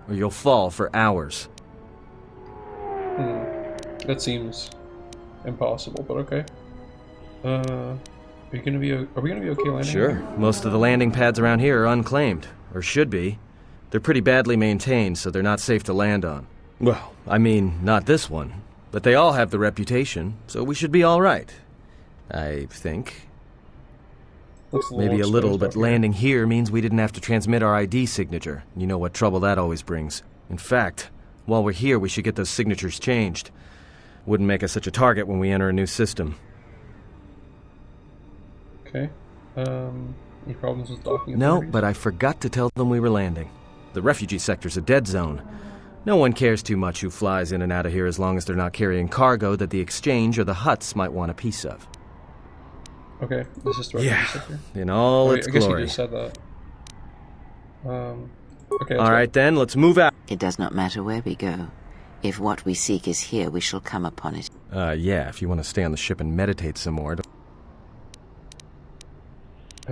or you'll fall for hours. That seems impossible, but okay. Are we gonna be okay landing? Sure. Most of the landing pads around here are unclaimed, or should be. They're pretty badly maintained, so they're not safe to land on. Well, I mean, not this one. But they all have the reputation, so we should be all right. I think. Maybe a little, but landing here means we didn't have to transmit our ID signature. You know what trouble that always brings. In fact, while we're here, we should get those signatures changed. Wouldn't make us such a target when we enter a new system. Okay. Any problems with docking? No, but I forgot to tell them we were landing. The refugee sector's a dead zone. No one cares too much who flies in and out of here as long as they're not carrying cargo that the exchange or the Hutts might want a piece of. Okay, this is the refugee sector. In all its glory. I guess glory. you just said that. Okay. All right then, let's move out. It does not matter where we go. If what we seek is here, we shall come upon it. Yeah, if you want to stay on the ship and meditate some more. I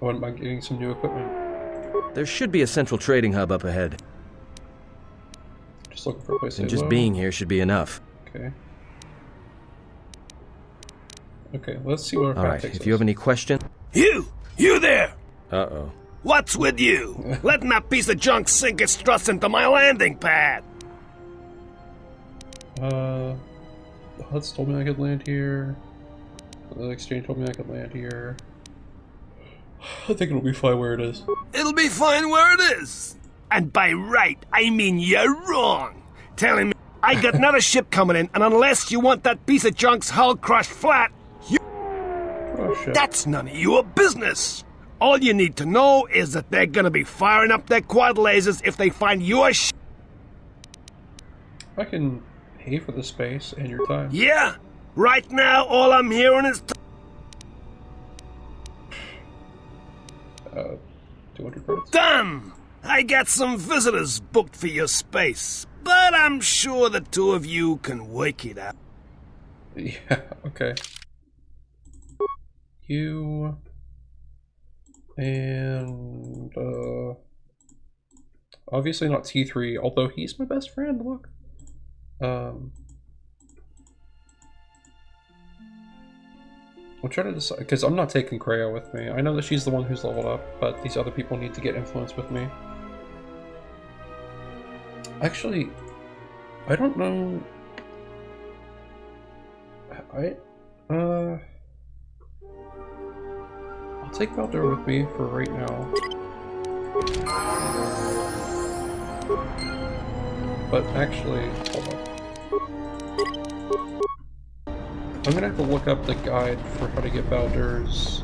wouldn't mind getting some new equipment. There should be a central trading hub up ahead. Just looking for a place to And just being here should be enough. Okay. Okay, let's see what our All right, if you have any questions... You there! Uh-oh. What's with you? Letting that piece of junk sink its struts into my landing pad! The Hutts told me I could land here. The exchange told me I could land here. I think it'll be fine where it is. It'll be fine where it is! And by right, I mean you're wrong. Telling me I got another ship coming in, and unless you want that piece of junk's hull crushed flat, you... Oh, shit. That's none of your business. All you need to know is that they're gonna be firing up their quad lasers if they find your I can pay for the space and your time. Yeah? Right now, all I'm hearing is... 200 credits. Done! I got some visitors booked for your space, but I'm sure the two of you can work it out. Yeah, okay. You... And, obviously not T3, although he's my best friend, look. I'm trying to decide, because I'm not taking Kreia with me. I know that she's the one who's leveled up, but these other people need to get influence with me. Actually, I don't know... I'll take Baldur with me for right now. But actually, hold on. I'm gonna have to look up the guide for how to get Baldur's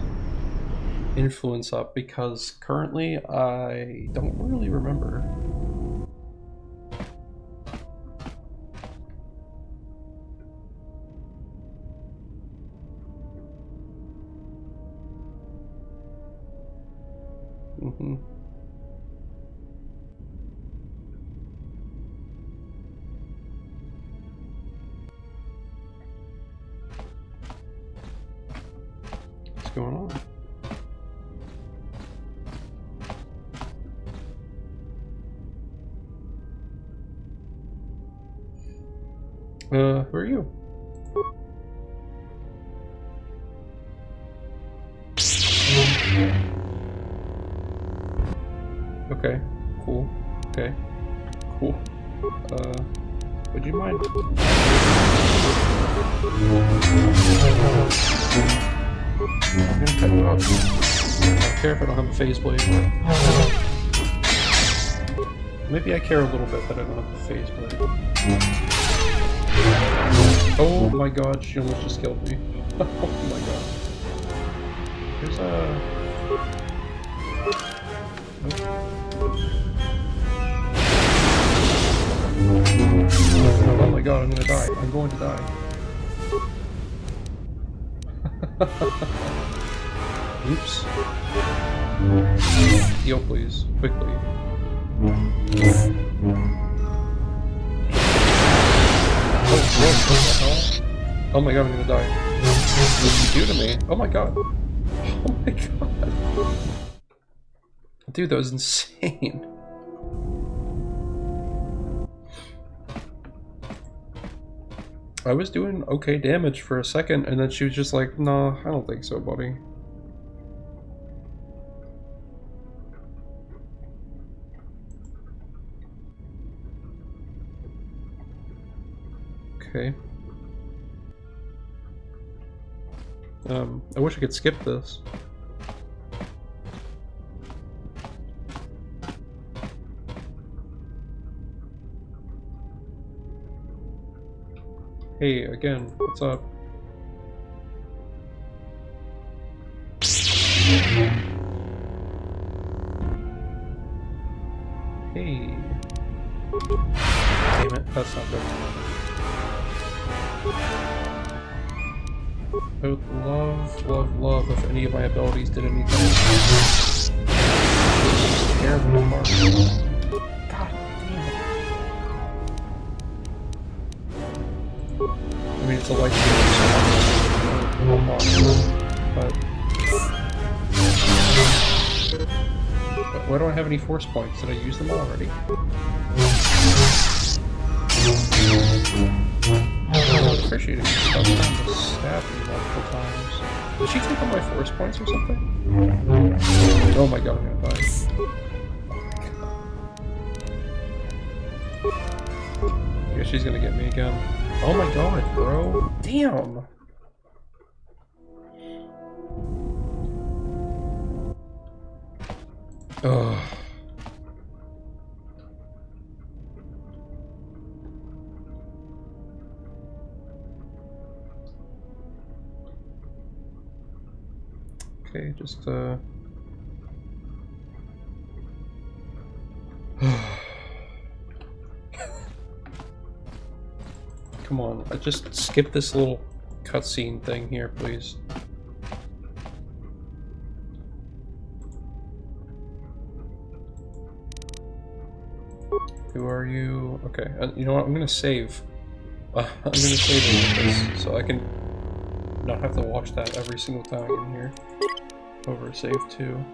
influence up, because currently I don't really remember. What's going on? Who are you? Okay, cool. Okay, cool. Would you mind? I'm gonna cut you off. I don't care if I don't have a phase blade. Maybe I care a little bit that I don't have a phase blade. Oh my god, she almost just killed me. Oh my god. There's a... Oh my god, I'm gonna die. I'm going to die. Oops. Heal, please. Quickly. Oh my god, I'm gonna die. What did you do to me? Oh my god. Oh my god. Dude, that was insane. I was doing okay damage for a second, and then she was just like, nah, I don't think so, buddy. Okay. I wish I could skip this. Hey, again, what's up? Hey. Damn it, that's not good. I would love if any of my abilities did anything. Terrible mark. God damn it. I mean, it's a light but why don't I have any force points? Did I use them already? I would appreciate it. Stop trying to stab me multiple times. Did she take all my force points or something? Oh my god, I'm gonna die. I guess she's gonna get me again. Oh my god, bro. Damn. Ugh. Okay, just come on, just skip this little cutscene thing here, please. Who are you? Okay, you know what? I'm gonna save. I'm gonna save this so I can not have to watch that every single time in here. Over save 2.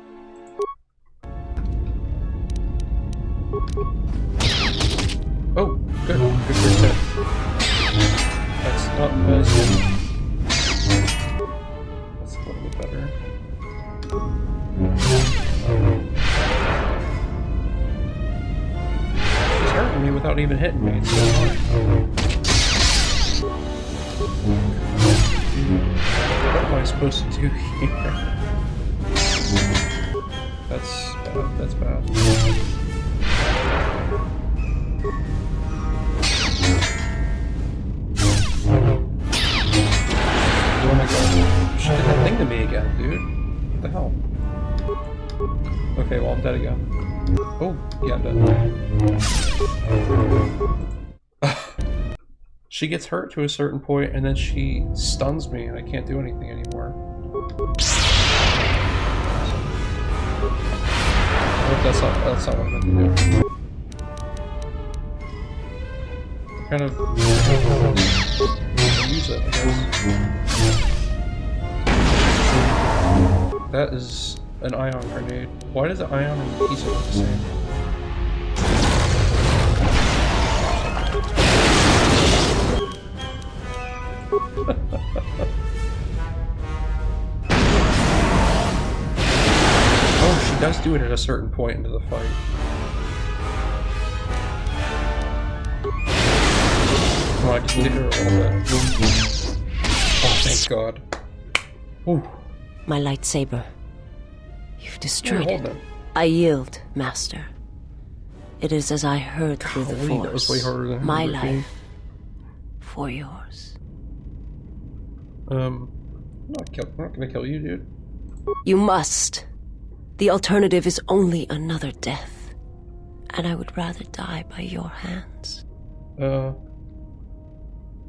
Oh, good. Good for that. That's not as good. That's a little bit better. She's hurting me without even hitting me. It's so hard. What am I supposed to do here? That's bad. That's bad. Oh my god. She did that thing to me again, dude. What the hell? Okay, well, I'm dead again. Oh, yeah, I'm dead. She gets hurt to a certain point, and then she stuns me, and I can't do anything anymore. I hope that's not what I meant to do. Kind of use it, I guess. That is an ion grenade. Why does the ion and piezo look the same? Oh, she does do it at a certain point into the fight. Oh, I just hit her a little bit. Oh, thank God. Ooh. My lightsaber. You've destroyed it. I yield, Master. It is as I heard through the Force. That was way harder than my life for yours. I'm not gonna kill you, dude. You must. The alternative is only another death. And I would rather die by your hands. I'm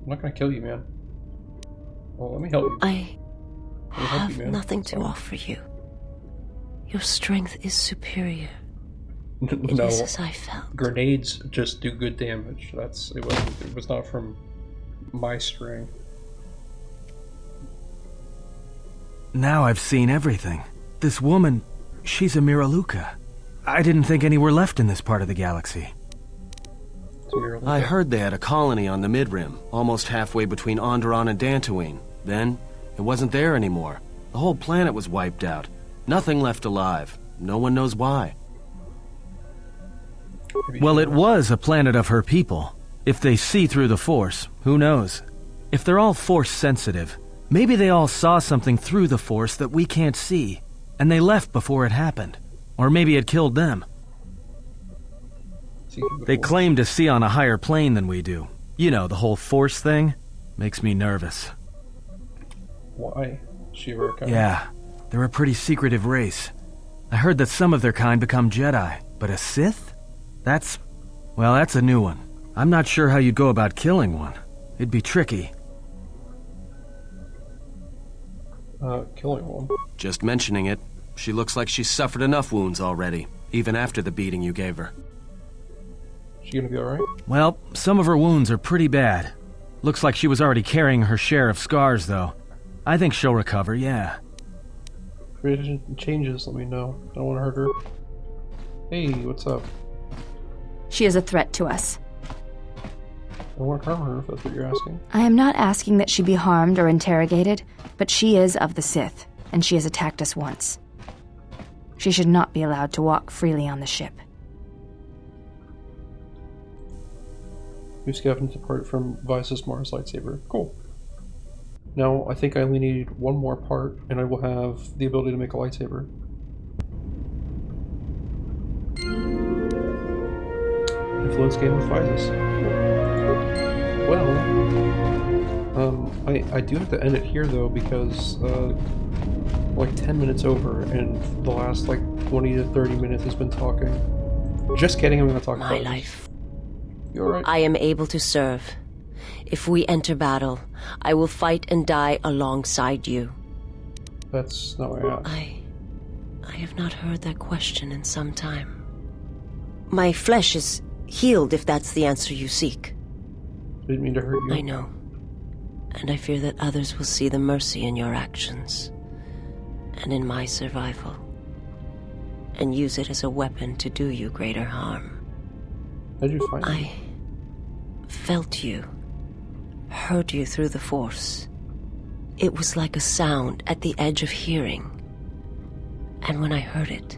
not gonna kill you, man. Well, let me help you. I have nothing to offer you. Your strength is superior. It is as I felt. Grenades just do good damage. It was not from my strength. Now I've seen everything. This woman, she's a Miraluka. I didn't think any were left in this part of the galaxy. I heard they had a colony on the Midrim, almost halfway between Onderon and Dantooine. Then, it wasn't there anymore. The whole planet was wiped out. Nothing left alive. No one knows why. Well, it was a planet of her people. If they see through the Force, who knows? If they're all Force sensitive, maybe they all saw something through the Force that we can't see, and they left before it happened. Or maybe it killed them. They claim to see on a higher plane than we do. You know, the whole Force thing makes me nervous. Why? Shiva? Yeah, they're a pretty secretive race. I heard that some of their kind become Jedi, but a Sith? That's a new one. I'm not sure how you'd go about killing one. It'd be tricky. Killing one? Just mentioning it, she looks like she's suffered enough wounds already, even after the beating you gave her. She gonna be alright? Well, some of her wounds are pretty bad. Looks like she was already carrying her share of scars, though. I think she'll recover, yeah. If it changes, let me know. I don't want to hurt her. Hey, what's up? She is a threat to us. I won't harm her if that's what you're asking. I am not asking that she be harmed or interrogated, but she is of the Sith, and she has attacked us once. She should not be allowed to walk freely on the ship. You scavenged a part from Vice's Mars lightsaber. Cool. Now, I think I only need one more part, and I will have the ability to make a lightsaber. Influence game with Vices. Well, I do have to end it here though, because like 10 minutes over, and the last like 20 to 30 minutes has been talking. Just kidding, I'm gonna talk about my life. You alright? I am able to serve. If we enter battle, I will fight and die alongside you. That's not what I asked. I have not heard that question in some time. My flesh is Healed, if that's the answer you seek. Didn't mean to hurt you. I know. And I fear that others will see the mercy in your actions, and in my survival, and use it as a weapon to do you greater harm. How'd you find me? I felt you, heard you through the Force. It was like a sound at the edge of hearing. And when I heard it,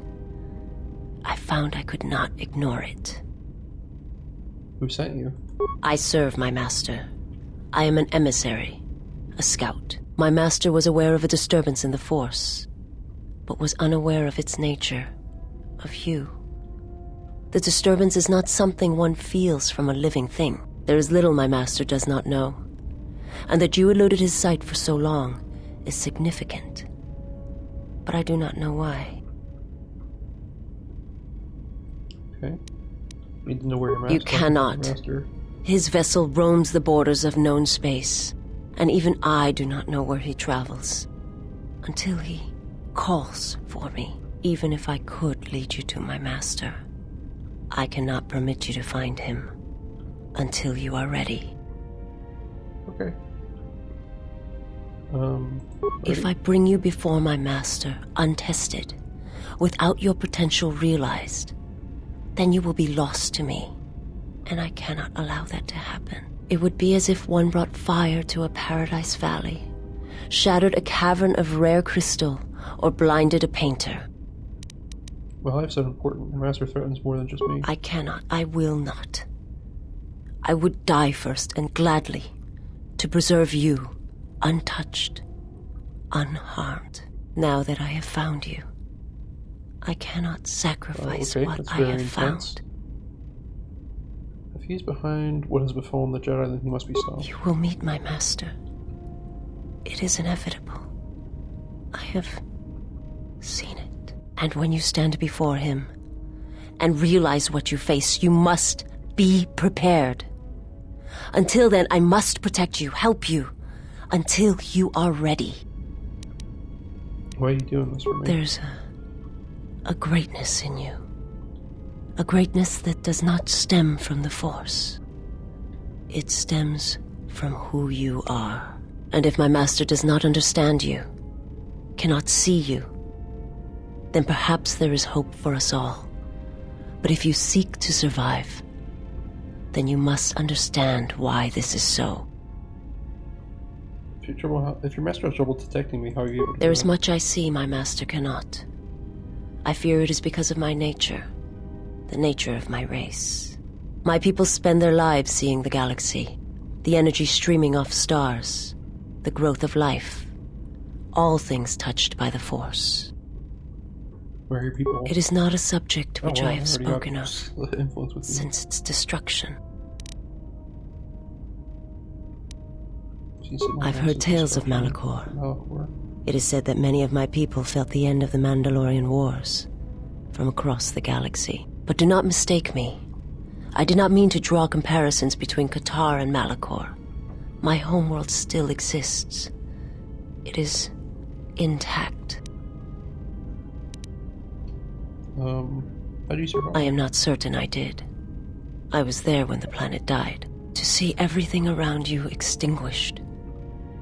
I found I could not ignore it. Who sent you? I serve my master. I am an emissary, a scout. My master was aware of a disturbance in the Force, but was unaware of its nature, of you. The disturbance is not something one feels from a living thing. There is little my master does not know, and that you eluded his sight for so long is significant. But I do not know why. Okay. You need to know where your master is. You cannot. His vessel roams the borders of known space, and even I do not know where he travels. Until he calls for me. Even if I could lead you to my master, I cannot permit you to find him until you are ready. Okay. If I bring you before my master, untested, without your potential realized, then you will be lost to me, and I cannot allow that to happen. It would be as if one brought fire to a paradise valley, shattered a cavern of rare crystal, or blinded a painter. My life's unimportant. My master threatens more than just me. I cannot. I will not. I would die first, and gladly, to preserve you, untouched, unharmed. Now that I have found you, I cannot sacrifice what I have found. If he's behind what has befallen the Jedi, then he must be stopped. You will meet my master. It is inevitable. I have seen it. And when you stand before him and realize what you face, you must be prepared. Until then, I must protect you, help you, until you are ready. Why are you doing this for me? There's a greatness in you. A greatness that does not stem from the Force. It stems from who you are. And if my master does not understand you, cannot see you, then perhaps there is hope for us all. But if you seek to survive, then you must understand why this is so. If your master has trouble detecting me, how are you able to There is much I see my master cannot. I fear it is because of my nature, the nature of my race. My people spend their lives seeing the galaxy, the energy streaming off stars, the growth of life, all things touched by the Force. Where are your people? It is not a subject which I have spoken of since its destruction. I've heard tales of Malachor. It is said that many of my people felt the end of the Mandalorian Wars from across the galaxy. But do not mistake me. I did not mean to draw comparisons between Kotor and Malachor. My homeworld still exists. It is intact. How do you survive? I am not certain I did. I was there when the planet died. To see everything around you extinguished.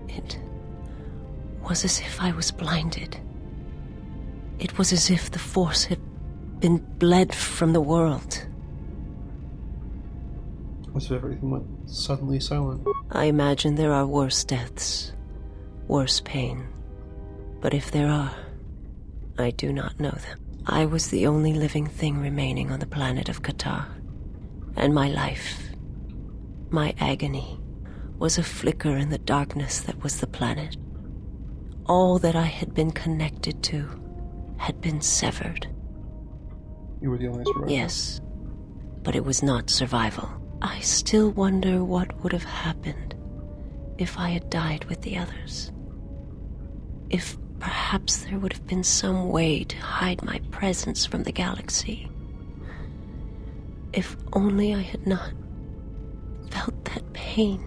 It was as if I was blinded. It was as if the Force had been bled from the world. As if everything went suddenly silent. I imagine there are worse deaths, worse pain. But if there are, I do not know them. I was the only living thing remaining on the planet of Kotor, and my life, my agony, was a flicker in the darkness that was the planet. All that I had been connected to had been severed. You were the only survivor? Yes, but it was not survival. I still wonder what would have happened if I had died with the others. If perhaps there would have been some way to hide my presence from the galaxy. If only I had not felt that pain,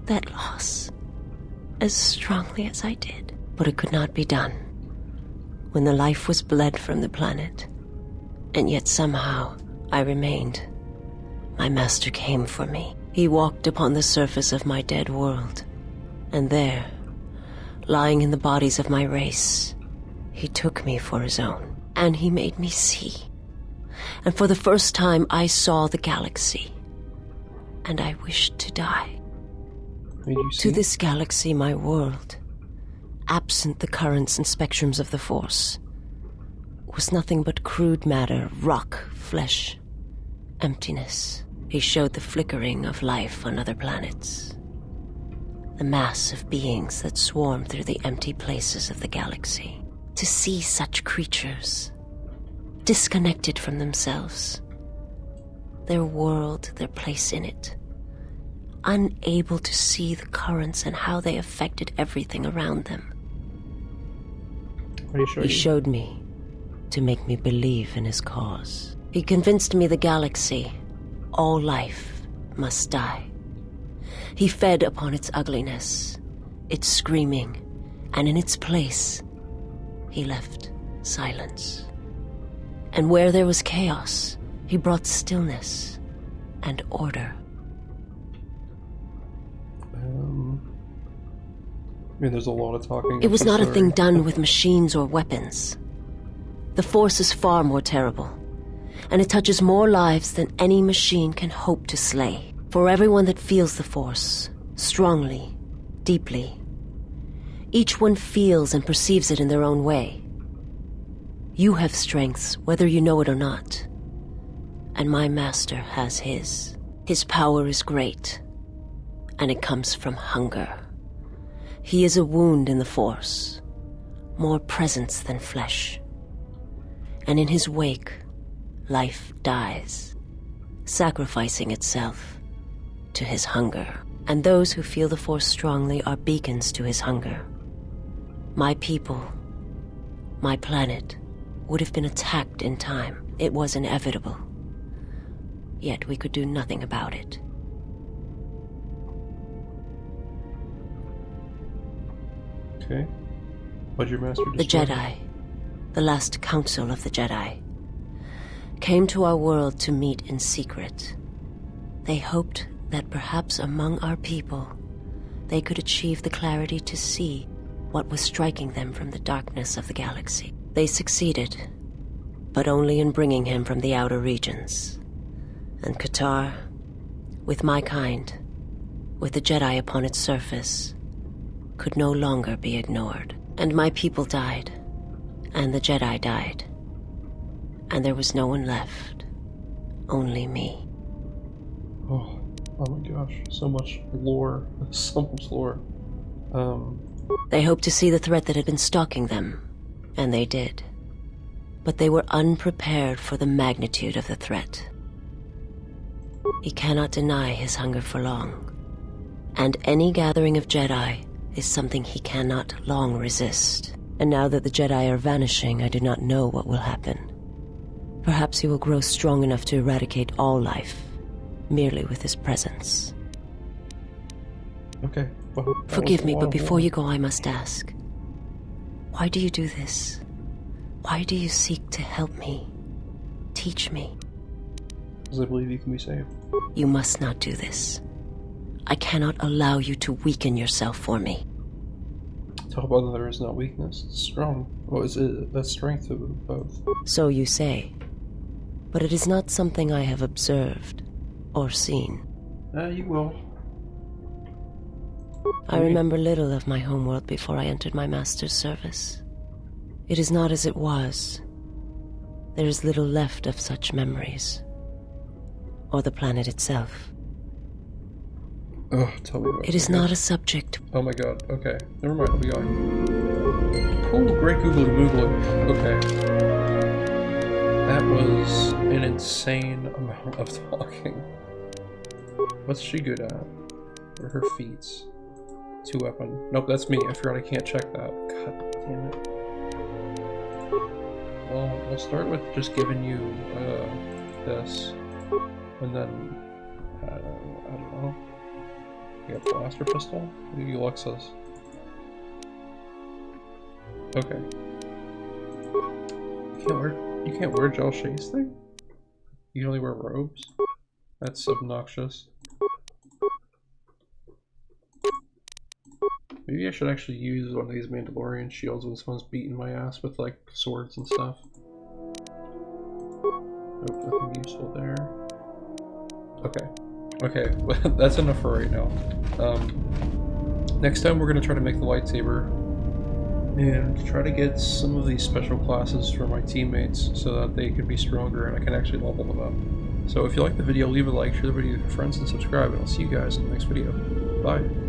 that loss, as strongly as I did. But it could not be done. When the life was bled from the planet, and yet somehow I remained. my master came for me. He walked upon the surface of my dead world, and there, lying in the bodies of my race, he took me for his own, and he made me see. And for the first time, I saw the galaxy, and I wished to die. To this galaxy, my world, absent the currents and spectrums of the Force, was nothing but crude matter, rock, flesh, emptiness. He showed the flickering of life on other planets, the mass of beings that swarm through the empty places of the galaxy. To see such creatures, disconnected from themselves, their world, their place in it, unable to see the currents and how they affected everything around them. He showed me to make me believe in his cause. He convinced me the galaxy, all life, must die. He fed upon its ugliness, its screaming, and in its place, he left silence. And where there was chaos, he brought stillness and order. I mean, there's a lot of talking. It was not a thing done with machines or weapons. The Force is far more terrible, and it touches more lives than any machine can hope to slay. For everyone that feels the Force, strongly, deeply, each one feels and perceives it in their own way. You have strengths, whether you know it or not, and my master has his. His power is great, and it comes from hunger. He is a wound in the Force, more presence than flesh. And in his wake, life dies, sacrificing itself to his hunger. And those who feel the Force strongly are beacons to his hunger. My people, my planet, would have been attacked in time. It was inevitable. Yet we could do nothing about it. Okay. What'd your master The Jedi, the last council of the Jedi, came to our world to meet in secret. They hoped that perhaps among our people, they could achieve the clarity to see what was striking them from the darkness of the galaxy. They succeeded, but only in bringing him from the outer regions. And Kotor, with my kind, with the Jedi upon its surface, could no longer be ignored. And my people died, and the Jedi died, and there was no one left, only me. Oh my gosh, so much lore, so much lore. They hoped to see the threat that had been stalking them, and they did. But they were unprepared for the magnitude of the threat. He cannot deny his hunger for long, and any gathering of Jedi is something he cannot long resist. And now that the Jedi are vanishing, I do not know what will happen. Perhaps he will grow strong enough to eradicate all life, merely with his presence. Okay, well, forgive me, but before you go, I must ask. Why do you do this? Why do you seek to help me? Teach me? Because I believe you can be saved. You must not do this. I cannot allow you to weaken yourself for me. Talk about that there is not weakness. It's strong. Well, is it a strength of both? So you say. But it is not something I have observed or seen. You will. I remember little of my homeworld before I entered my master's service. It is not as it was. There is little left of such memories. Or the planet itself. Oh, tell me about it. It is not a subject. Oh my god, okay. Never mind, I'll be going. Cool, great googly moogly. Okay. That was an insane amount of talking. What's she good at? What are her feats? 2-weapon. Nope, that's me. I forgot I can't check that. God damn it. Well, we'll start with just giving you, this. And then, I don't know. You got blaster pistol? You Lexus. Okay. You can't wear Jal Shay's thing? You can only wear robes? That's obnoxious. Maybe I should actually use one of these Mandalorian shields when someone's beating my ass with, like, swords and stuff. Nope, nothing useful there. Okay. Okay, that's enough for right now. Next time we're going to try to make the lightsaber and try to get some of these special classes for my teammates so that they can be stronger and I can actually level them up. So if you like the video, leave a like, share the video with your friends, and subscribe, and I'll see you guys in the next video. Bye!